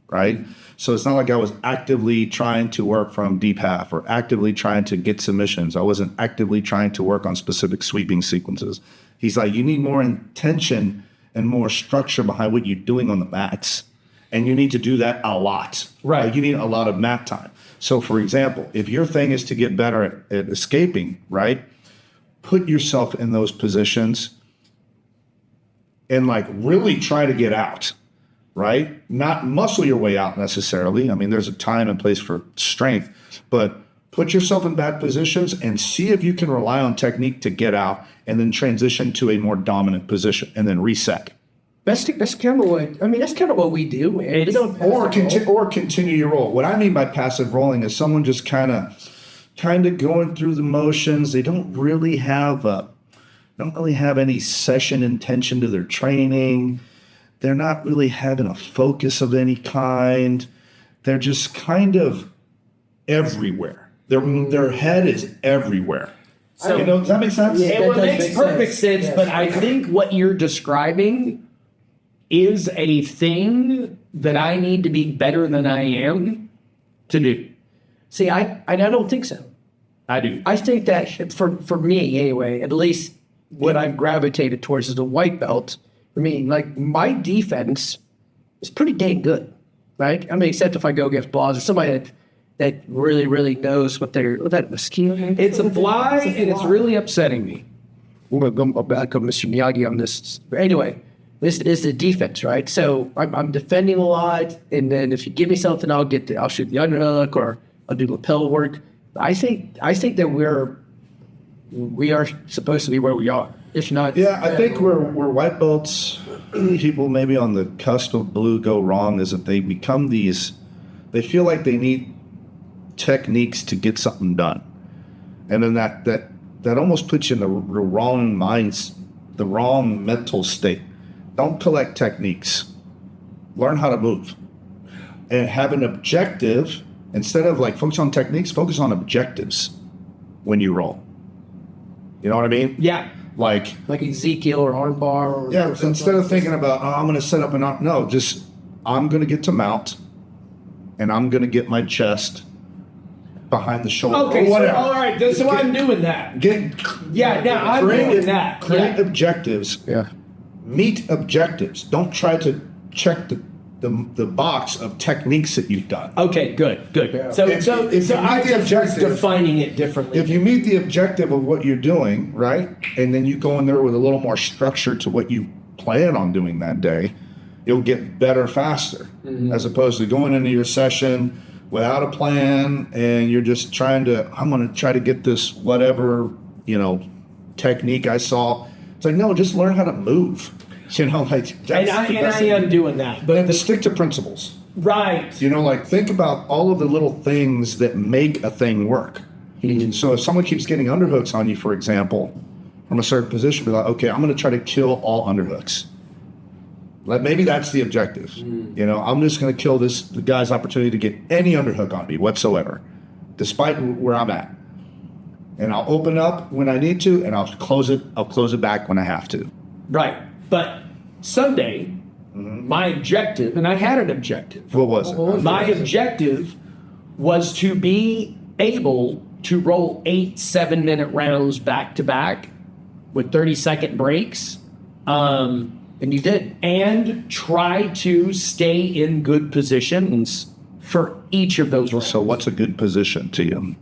Right. So it's not like I was actively trying to work from deep half or actively trying to get submissions. I wasn't actively trying to work on specific sweeping sequences. He's like, you need more intention and more structure behind what you're doing on the mats. And you need to do that a lot. Right. Like, you need a lot of mat time. So for example, if your thing is to get better at escaping, right? Put yourself in those positions and like really try to get out. Right? Not muscle your way out necessarily. I mean, there's a time and place for strength, but put yourself in bad positions and see if you can rely on technique to get out and then transition to a more dominant position and then reset. That's kind of what we do, man. We don't Or continue your roll. What I mean by passive rolling is someone just kind of going through the motions. They don't really have any session intention to their training. They're not really having a focus of any kind. They're just kind of everywhere. Their head is everywhere. So, does that make sense? Yeah. It That does makes make perfect sense. sense, but I think what you're describing is a thing that I need to be better than I am to do. See, I don't think so. I do. I think that for me anyway, at least what I've gravitated towards is a white belt. For me, like my defense is pretty dang good, right? I mean, except if I go against Blas or somebody that really, really knows what that mosquito. It's a fly, and it's really upsetting me. We're going to go back on Mr. Miyagi on this. But anyway, this is the defense, right? So I'm defending a lot, and then if you give me something, I'll shoot the underhook or I'll do lapel work. I think that we are supposed to be where we are. If not, Yeah, I think where white belts, people maybe on the cusp of blue go wrong is that they become they feel like they need techniques to get something done. And then that almost puts you in the wrong minds, the wrong mental state. Don't collect techniques. Learn how to move. And have an objective. Instead of like focus on techniques, focus on objectives when you roll. You know what I mean? Yeah. like Ezekiel or armbar. Or Yeah, so instead of thinking about, I'm going to set up an arm, no, just I'm going to get to mount and I'm going to get my chest behind the shoulder. Okay, or so whatever. all right, so I'm doing that. Yeah, I'm doing that. Create Yeah. objectives. Yeah. Meet objectives. Don't try to check the box of techniques that you've done. Okay, good. If So you meet I'm the just objective- defining it differently. If you meet the objective of what you're doing, right, and then you go in there with a little more structure to what you plan on doing that day, you'll get better faster, as opposed to going into your session without a plan and you're just I'm going to try to get this whatever, technique I saw. It's like, no, just learn how to move. and I am doing that. But to stick to principles. Right. Think about all of the little things that make a thing work. So if someone keeps getting underhooks on you, for example, from a certain position, be like, okay, I'm going to try to kill all underhooks. Maybe that's the objective. I'm just going to kill the guy's opportunity to get any underhook on me whatsoever, despite where I'm at. And I'll open up when I need to, and I'll close it back when I have to. Right. But someday My objective, and I had an objective. What was it? My objective was to be able to roll 8 7-minute rounds back to back with 30-second breaks. And you did. And try to stay in good positions for each of those rounds. So what's a good position to you?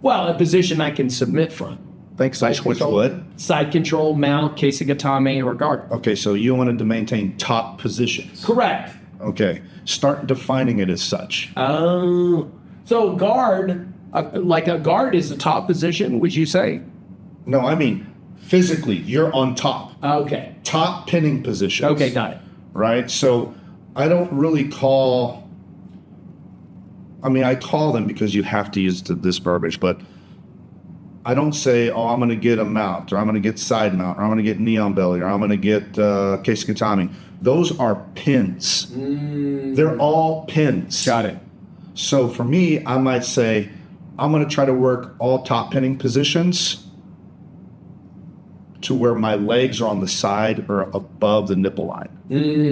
Well, a position I can submit from. Thanks. Which would? Side control, mount, Keisagatame, or guard. Okay, so you wanted to maintain top positions. Correct. Okay, start defining it as such. Oh. So guard, like a guard is the top position, would you say? No, I mean physically, you're on top. Okay. Top pinning positions. Okay, got it. Right? So I don't really call, I call them because you have to use this verbiage, but I don't say, oh, I'm going to get a mount, or I'm going to get side mount, or I'm going to get knee on belly, or I'm going to get Keisagatame. Those are pins. They're all pins. Got it. So for me, I might say, I'm going to try to work all top pinning positions to where my legs are on the side or above the nipple line.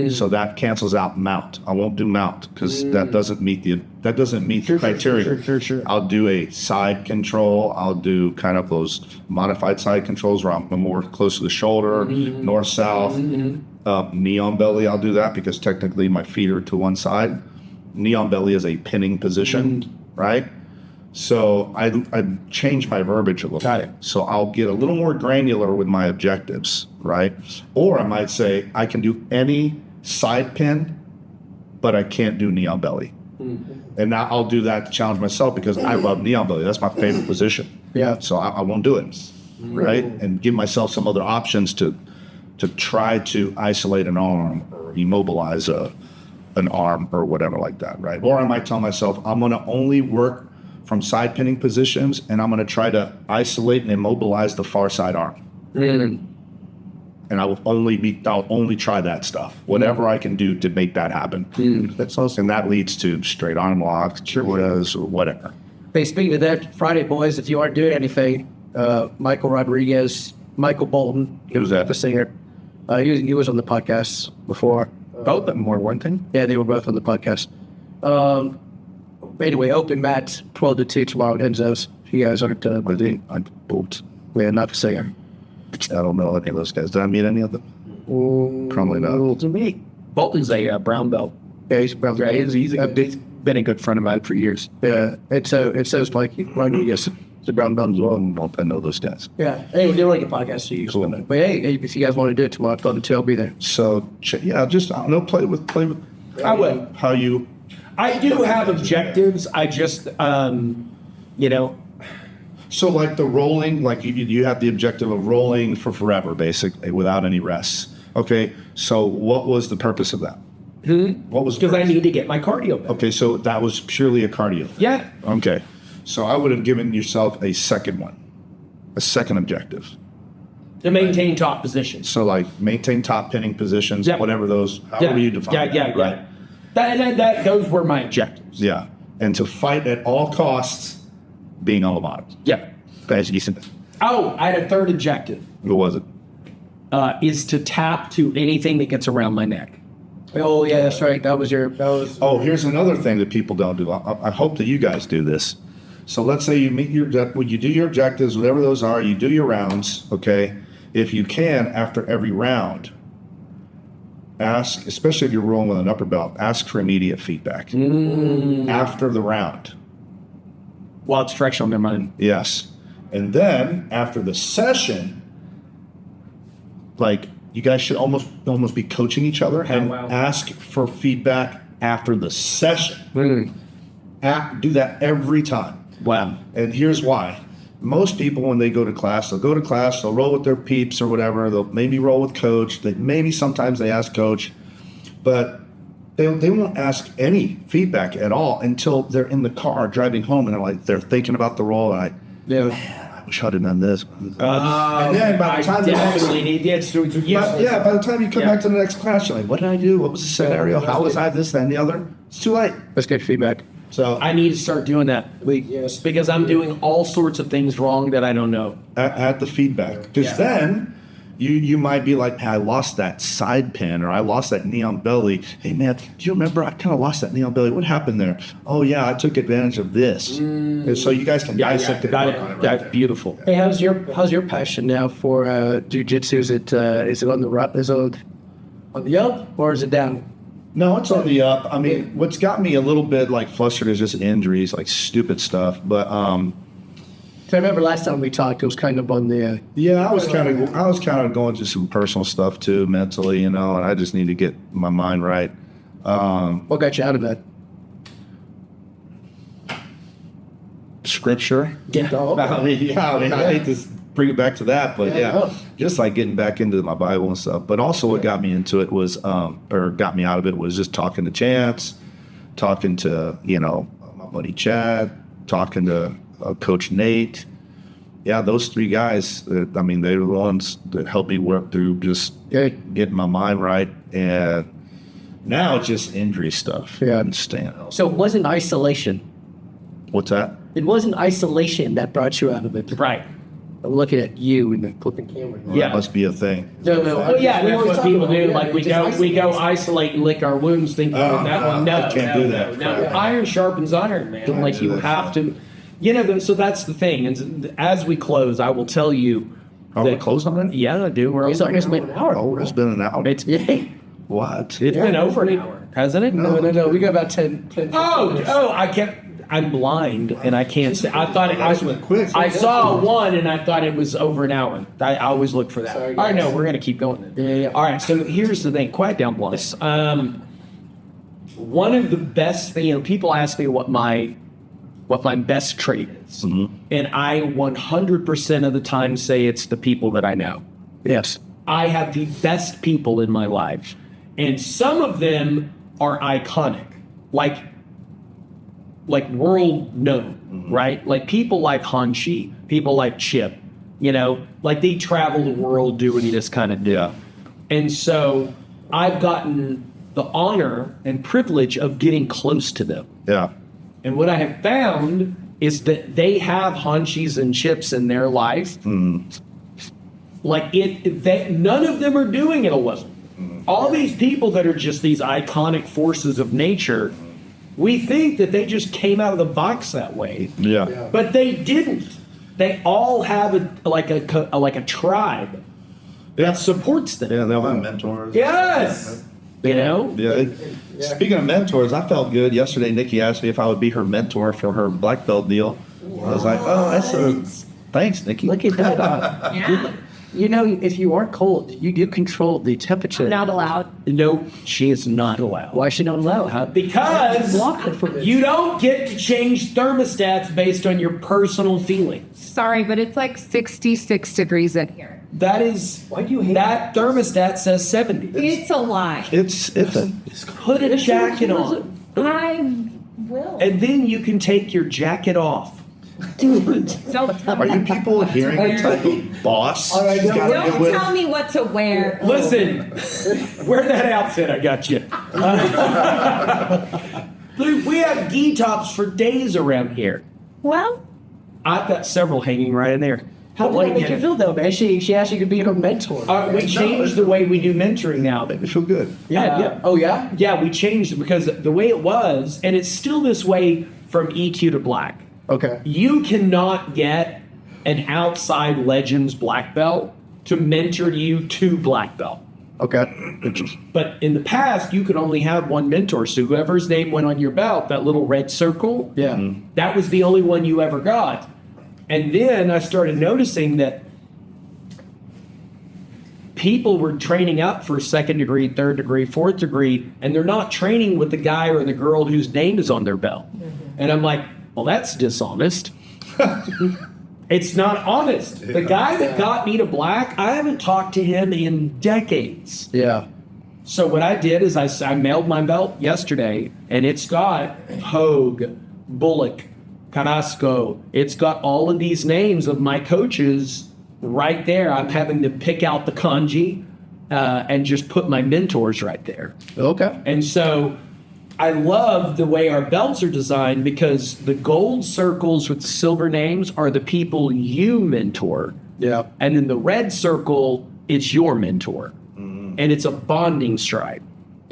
So that cancels out mount. I won't do mount because that doesn't meet the criteria. Sure. I'll do a side control. I'll do kind of those modified side controls where I'm more close to the shoulder, north, south, knee on belly. I'll do that because technically my feet are to one side. Knee on belly is a pinning position, right? So I change my verbiage a little bit. So I'll get a little more granular with my objectives, right? Or I might say I can do any side pin, but I can't do knee on belly. And now I'll do that to challenge myself because I love knee on belly. That's my favorite position. Yeah. So I won't do it, right? And give myself some other options to try to isolate an arm or immobilize an arm or whatever like that, right? Or I might tell myself I'm going to only work from side pinning positions, and I'm going to try to isolate and immobilize the far side arm. And I'll only try that stuff, whatever I can do to make that happen. That's awesome. And that leads to straight arm locks, chihuahuas, or whatever. Hey, speaking of that, Friday, boys, if you aren't doing anything, Michael Bolton, Who's that? the singer, he was on the podcast before. Both of them were one thing. Yeah, they were both on the podcast. Anyway, open mat, 12 to 2 tomorrow at Enzo's. You guys aren't, I'm booped. we're not the singer. I don't know any of those guys. Did I meet any of them? Probably not. To me, Bolton's a brown belt. Yeah, he's probably He's been a good friend of mine for years. Yeah, and so Mike, yes, it's a brown belt as well. I know those guys. Yeah, hey, they're like a podcast to you. Cool. But hey, if you guys want to do it tomorrow, 12 to 2, I'll be there. So just I don't know, play with I would. how you. I do have objectives. I just, So like the rolling, like you have the objective of rolling for forever, basically, without any rests. Okay, so what was the purpose of that? What was because I need to get my cardio back. Okay, so that was purely a cardio thing. Yeah. Okay, so I would have given yourself a second objective. To maintain top positions. So like maintain top pinning positions, Yep. whatever those, however you define that, right? That those were my objectives. Yeah, and to fight at all costs, being on the bottom. Yeah. Guys, you said Oh, I had a third objective. what was it? Is to tap to anything that gets around my neck. Oh, yeah, that's right. That was Oh, here's another thing that people don't do. I hope that you guys do this. So let's say you when you do your objectives, whatever those are, you do your rounds, okay? If you can, after every round, ask, especially if you're rolling with an upper belt, ask for immediate feedback after the round. While it's fresh on their mind. Yes. And then after the session, like you guys should almost be coaching each other and wow. ask for feedback after the session. Do that every time. Wow. And here's why. Most people, when they go to class, they'll roll with their peeps or whatever. They'll maybe roll with coach. Maybe sometimes they ask coach, but they won't ask any feedback at all until they're in the car driving home and they're thinking about the roll. And I wish I'd have done this. And then by the time by the time you come back to the next class, you're like, what did I do? What was the scenario? How was I this, that, and the other? It's too late. Let's get feedback. So I need to start doing that. Yes. Because I'm doing all sorts of things wrong that I don't know. add the feedback, because then you might be like, hey, I lost that side pin, or I lost that knee on belly. Hey man, do you remember I kind of lost that knee on belly? What happened there? Oh yeah, I took advantage of this. And so you guys can dissect it. Got and work on it. right That's there. beautiful. Hey, how's your passion now for jiu-jitsu? Is it on the up or is it down? No, it's on the up. I mean, what's got me a little bit like flustered is just injuries, like stupid stuff. But So I remember last time we talked, it was kind of on the yeah, I was kind of going through some personal stuff too, mentally, and I just need to get my mind right. what got you out of that? Scripture. Get the I mean, I hate to bring it back to that, but yeah, just like getting back into my Bible and stuff. But also, what got me into it was, or got me out of it was just talking to Chance, talking to my buddy Chad, talking to Coach Nate. Yeah, those three guys. They were the ones that helped me work through just getting my mind right. And now it's just injury stuff. Yeah. And staying. So it wasn't isolation. What's that? It wasn't isolation that brought you out of it. Right. I'm looking at you in the flipping camera. Yeah. That must be a thing. No. Well, yeah, that's what people do. Like we go isolate. isolate and lick our wounds, thinking that one. No, I can't do that. No, iron sharpens iron, man. Don't Like do you that. have to. So that's the thing. And as we close, I will tell you. Are we closed on it? Yeah, I do. We're It's like it's been an hour. Oh, it's been an hour. It's What? been over an hour, hasn't it? No. We got about 10 I can't. I'm blind and I can't see. I thought Guys went quick. I saw one and I thought it was over an hour. I always look for that. Sorry, All right, guys. no, we're gonna keep going. Yeah. All right, so here's the thing. Quiet down, Blas. One of the best things, people ask me what my best trait is, and I 100% of the time say it's the people that I know. Yes. I have the best people in my life, and some of them are iconic, like world known, right? Like people like Hanshi, people like Chip, like they travel the world doing this kind of deal. Yeah. And so I've gotten the honor and privilege of getting close to them. Yeah. And what I have found is that they have Hanshis and Chips in their life. Like none of them are doing it alone. All these people that are just these iconic forces of nature, we think that they just came out of the box that way, Yeah. but they didn't. They all have a tribe that supports them. Yeah, they'll have mentors. Yes, Yeah. Speaking of mentors, I felt good yesterday. Nikki asked me if I would be her mentor for her black belt deal. I was like, oh, thanks, Nikki. Look at that. Yeah. If you are cold, you do control the temperature. Not allowed. No, she is not allowed. Why is she not allowed? Because Block her from it. you don't get to change thermostats based on your personal feelings. Sorry, but it's like 66 degrees in here. That is Why do you hate that thermostat says 70. It's a lie. It's Put a jacket on, I will. and then you can take your jacket off. Don't tell Are me. you people hearing the type of boss? She's gotta Don't deal with? tell me what to wear. Listen, wear that outfit. I got you. Dude, we have gi tops for days around here. Well, I've got several hanging right in there. How did that make you feel, though, man? She asked you to be her mentor. We changed the way we do mentoring now. Made me feel good. Yeah. Oh, yeah? Yeah, we changed it because the way it was, and it's still this way from EQ to black. Okay. You cannot get an outside Legends black belt to mentor you to black belt. Okay. But in the past, you could only have one mentor. So whoever's name went on your belt, that little red circle, Yeah. that was the only one you ever got. And then I started noticing that people were training up for second degree, third degree, fourth degree, and they're not training with the guy or the girl whose name is on their belt. And I'm like, well, that's dishonest. It's not honest. The guy that got me to black, I haven't talked to him in decades. Yeah. So what I did is I mailed my belt yesterday, and it's got Hogue, Bullock, Carrasco. It's got all of these names of my coaches right there. I'm having to pick out the kanji and just put my mentors right there. Okay. And so I love the way our belts are designed because the gold circles with silver names are the people you mentor. Yeah. And then the red circle it's your mentor. And it's a bonding stripe.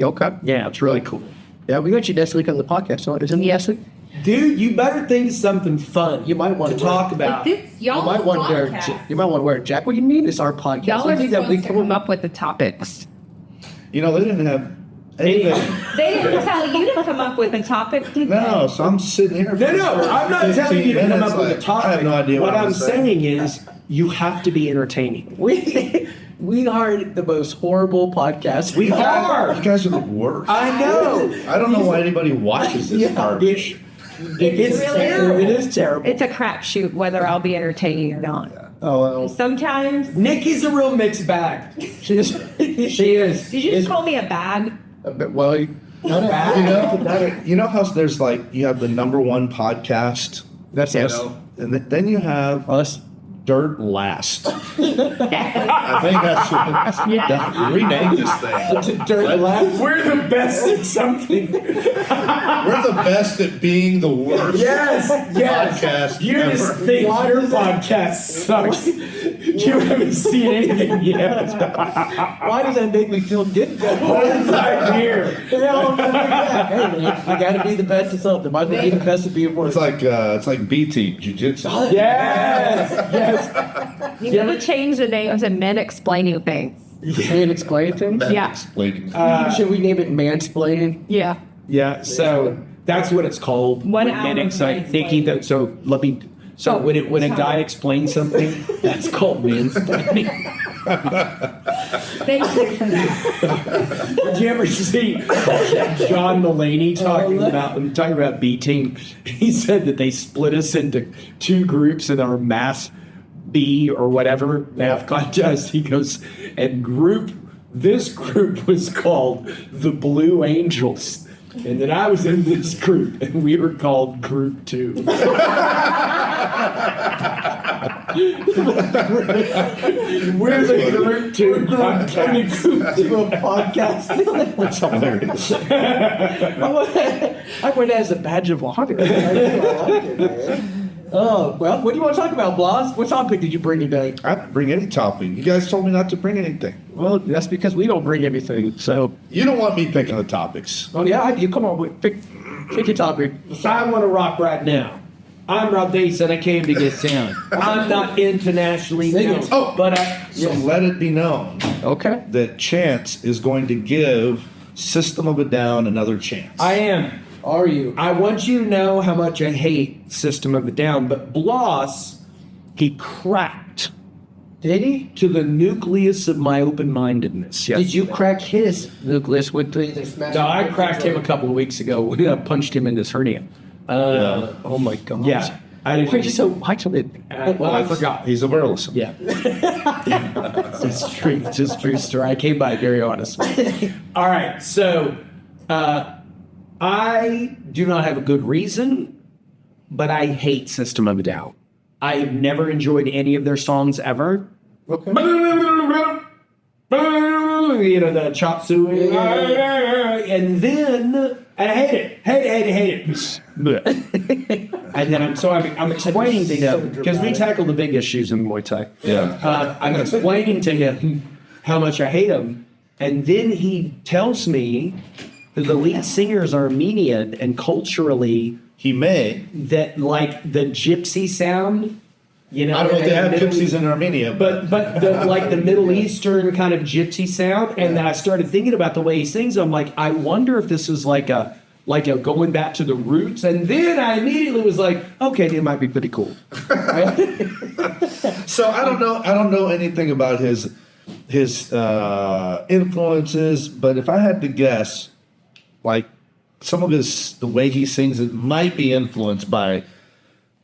Okay. Yeah, it's really cool. Yeah, we got you next week on the podcast. So isn't he asking? Dude, you better think of something fun You might want to to talk about. It's You y'all's might want to wear. podcast. You might want to wear. Jack, what do you mean? It's our podcast. Y'all I are think that we supposed to come up with the topics. You know, they didn't have anything. They didn't tell you to come up with a topic, did No, so I'm sitting here. No, I'm not telling you to come up with a topic. I have no idea what what I'm saying is you have to be entertaining. We are the most horrible podcast. We are. You guys are the worst. I know. I don't know why anybody watches this garbage. It's really terrible. It is terrible. It's a crapshoot whether I'll be entertaining or not. Oh, well. Sometimes Nikki's a real mixed bag. She is. She is. did you just call me a bag? Well, You know how there's like you have the number one podcast, that's you us. know, and then you have Us. Dirt Last. I think that's rename this thing. Dirt Last. We're the best at something. We're the best at being the worst. Yes. Podcast You just ever. think your podcast sucks. You haven't seen anything yet. Why does that make me feel good? Hold right here. Hey, man, I gotta be the best at something. Might as well be the best at being worse. It's like BT jiujitsu. Yes. You never change the names and men explaining things. Man explain things? Yeah. Explaining. Should we name it mansplaining? Yeah. Yeah. So that's what it's called. One When hour men of excite mansplaining. thinking that. So let me. So when a guy explains something, that's called mansplaining. Did you ever see John Mulaney talking about B team? He said that they split us into two groups in our math B or whatever math contest. He goes, and this group was called the Blue Angels. And then I was in this group, and we were called Group 2. We're the Group 2 podcast. That's hilarious. I went as a badge of honor. Oh, well, what do you want to talk about, Blas? What topic did you bring today? I didn't bring any topic. You guys told me not to bring anything. Well, that's because we don't bring anything. So, You don't want me picking the topics. oh yeah, you come on, pick your topic. So I want to rock right now. I'm Rob Dace, and I came to get down. I'm not internationally Sing known. it. Oh, but I. So let it be known Okay. that Chance is going to give System of a Down another chance. I am. Are you? I want you to know how much I hate System of a Down, but Blas, he cracked Did he? to the nucleus of my open-mindedness. Yes. Did you crack his nucleus with the? No, I cracked him a couple of weeks ago when I punched him in his hernia. Oh my god. Yeah. I Why are you didn't. so hot on it? Well, I forgot. He's a burleson. Yeah. It's true. It's just true story. I came by very honestly. All right. So, I do not have a good reason, but I hate System of a Down. I have never enjoyed any of their songs ever. Okay. You know, the chop suey. And then, and I hate it. And then I'm explaining to him, because we tackle the big issues in Muay Thai. Yeah. I'm explaining to him how much I hate him. And then he tells me that the lead singer is Armenian, and culturally, He may. that like the gypsy sound, you know, I don't know if they have Middle gypsies in Armenia, but the like the Middle Eastern kind of gypsy sound, and then I started thinking about the way he sings. I'm like, I wonder if this is like a going back to the roots. And then I immediately was like, okay, they might be pretty cool. So I don't know anything about his influences, but if I had to guess, like some of the way he sings, it might be influenced by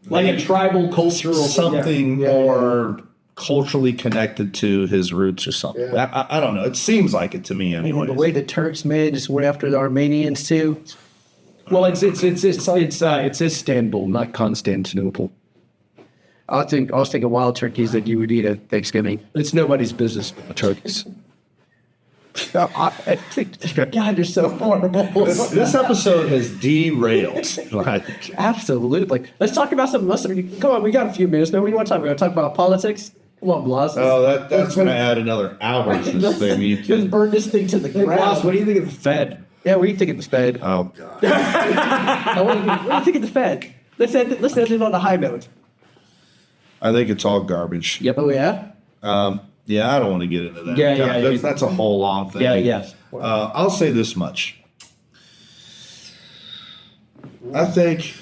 Like a tribal cultural something more culturally connected to his roots or something. I don't know. It seems like it to me anyway. The way the Turks made just went after the Armenians too. Well, it's Istanbul, not Constantinople. I was thinking wild turkeys that you would eat at Thanksgiving. It's nobody's business. Turkeys. God, you're so horrible. This episode has derailed. Like, Absolutely. Let's talk about something. Come on, we got a few minutes. Man, what do you want to talk about? Talk about politics? Come on, Blas. Oh, that's going to add another hour to this thing. You Just can, burn this thing to the ground. Blas, what do you think of the Fed? Yeah, what do you think of the Fed? oh, God. What do you think of the Fed? Let's end it on a high note. I think it's all garbage. Yep. Oh, yeah? Yeah, I don't want to get into that. Yeah. That's a whole long thing. Yeah. I'll say this much. I think,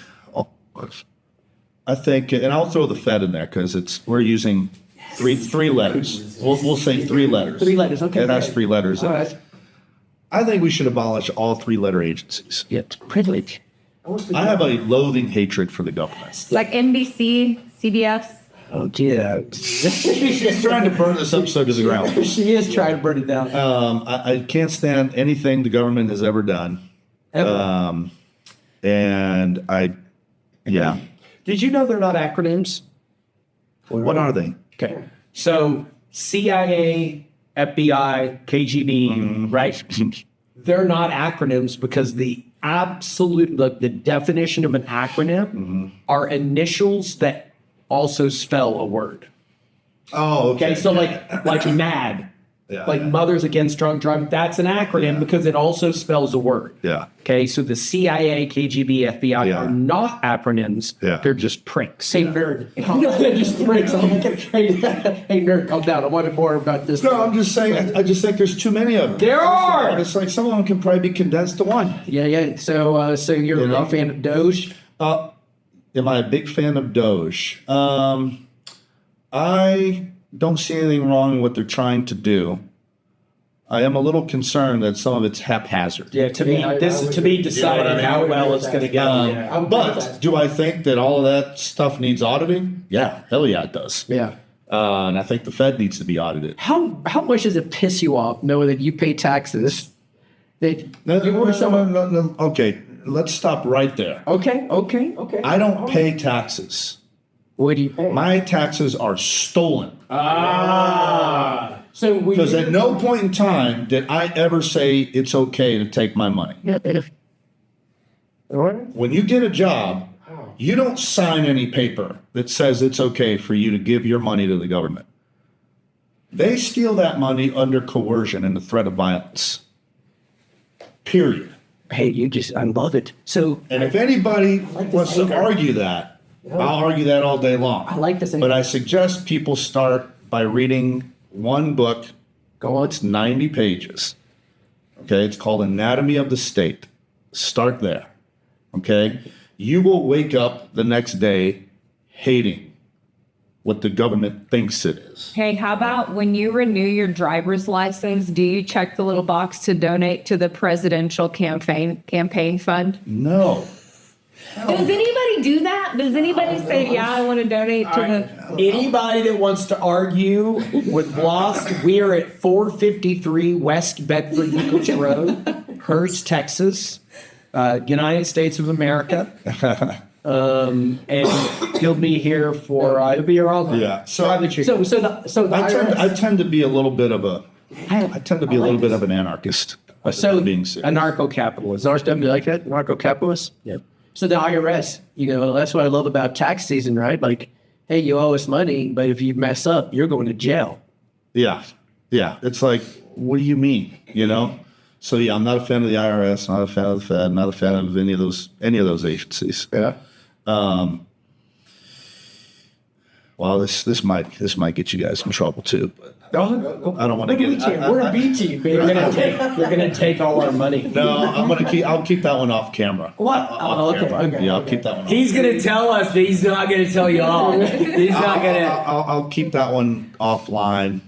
and I'll throw the Fed in there because we're using three letters. We'll say 3 letters. 3 letters, okay. It has 3 letters. All right. I think we should abolish all 3-letter agencies. Yep. Privilege. I have a loathing hatred for the government. Like NBC, CBS. Oh, yeah. She's trying to burn this episode to the ground. She is trying to burn it down. I can't stand anything the government has ever done. Ever. And yeah. Did you know they're not acronyms? What are they? Okay. So CIA, FBI, KGB, right? They're not acronyms because the definition of an acronym are initials that also spell a word. Oh, Okay, so like MAD, Yeah, like yeah. Mothers Against Drunk Driving, that's an acronym because it also spells a word. Yeah. Okay, so the CIA, KGB, FBI Yeah. are not acronyms. Yeah. They're just pranks. Hey, nerd. They're just pranks. Hey, nerd, calm down. I wanted more about this. No, I'm just saying. I just think there's too many of them. There are! It's like some of them can probably be condensed to one. Yeah. So you're You know? a fan of Doge? Am I a big fan of Doge? I don't see anything wrong with what they're trying to do. I am a little concerned that some of it's haphazard. Yeah, to me, this is to be decided how well it's going to go. But do I think that all of that stuff needs auditing? Yeah, hell yeah, it does. Yeah. And I think the Fed needs to be audited. How much does it piss you off knowing that you pay taxes? That you were someone. No. Okay, let's stop right there. Okay. I don't pay taxes. What do you pay? My taxes are stolen. So we. Because at no point in time did I ever say it's okay to take my money. When you get a job, you don't sign any paper that says it's okay for you to give your money to the government. They steal that money under coercion and the threat of violence. Period. Hey, I love it. So And if anybody wants to argue that, I'll argue that all day long. I like this. But I suggest people start by reading one book. It's 90 pages. Okay, it's called Anatomy of the State. Start there. Okay, you will wake up the next day hating what the government thinks it is. Hey, how about when you renew your driver's license, do you check the little box to donate to the presidential campaign fund? No. Does anybody do that? Does anybody say, yeah, I want to donate to the... Anybody that wants to argue with Blas, we are at 453 West Bedford Nichols Road, Hurst, Texas, United States of America. And he'll be here for, he'll be here all night. Yeah. So Private chicken. So the I IRS. tend to be a little bit of an anarchist. So being serious. anarcho-capitalist. Don't you like that? Anarcho-capitalist? Yep. So the IRS, that's what I love about tax season, right? Like, hey, you owe us money, but if you mess up, you're going to jail. Yeah. It's like, what do you mean? So yeah, I'm not a fan of the IRS, not a fan of the Fed, not a fan of any of those agencies. Yeah. Well, this might get you guys in trouble too, but I don't want to Look at get the team. We're a B team, baby. You're gonna take all our money. No, I'll keep that one off camera. What? Off camera. Okay. Yeah, I'll keep that one. He's gonna tell us, but he's not gonna tell you all. He's not gonna. I'll keep that one offline.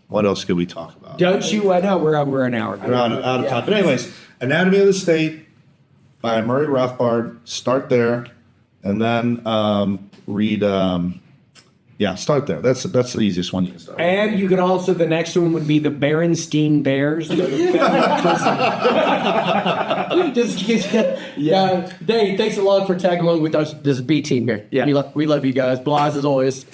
What else could we talk about? Don't you? No, we're an hour. We're out of time. But anyways, Anatomy of the State by Murray Rothbard. Start there, and then read. Start there. That's the easiest one you can start. And you could also, the next one would be the Berenstein Bears. Dave, thanks a lot for tagging along with us. This is B team here. Yeah. We love you guys. Blas as always.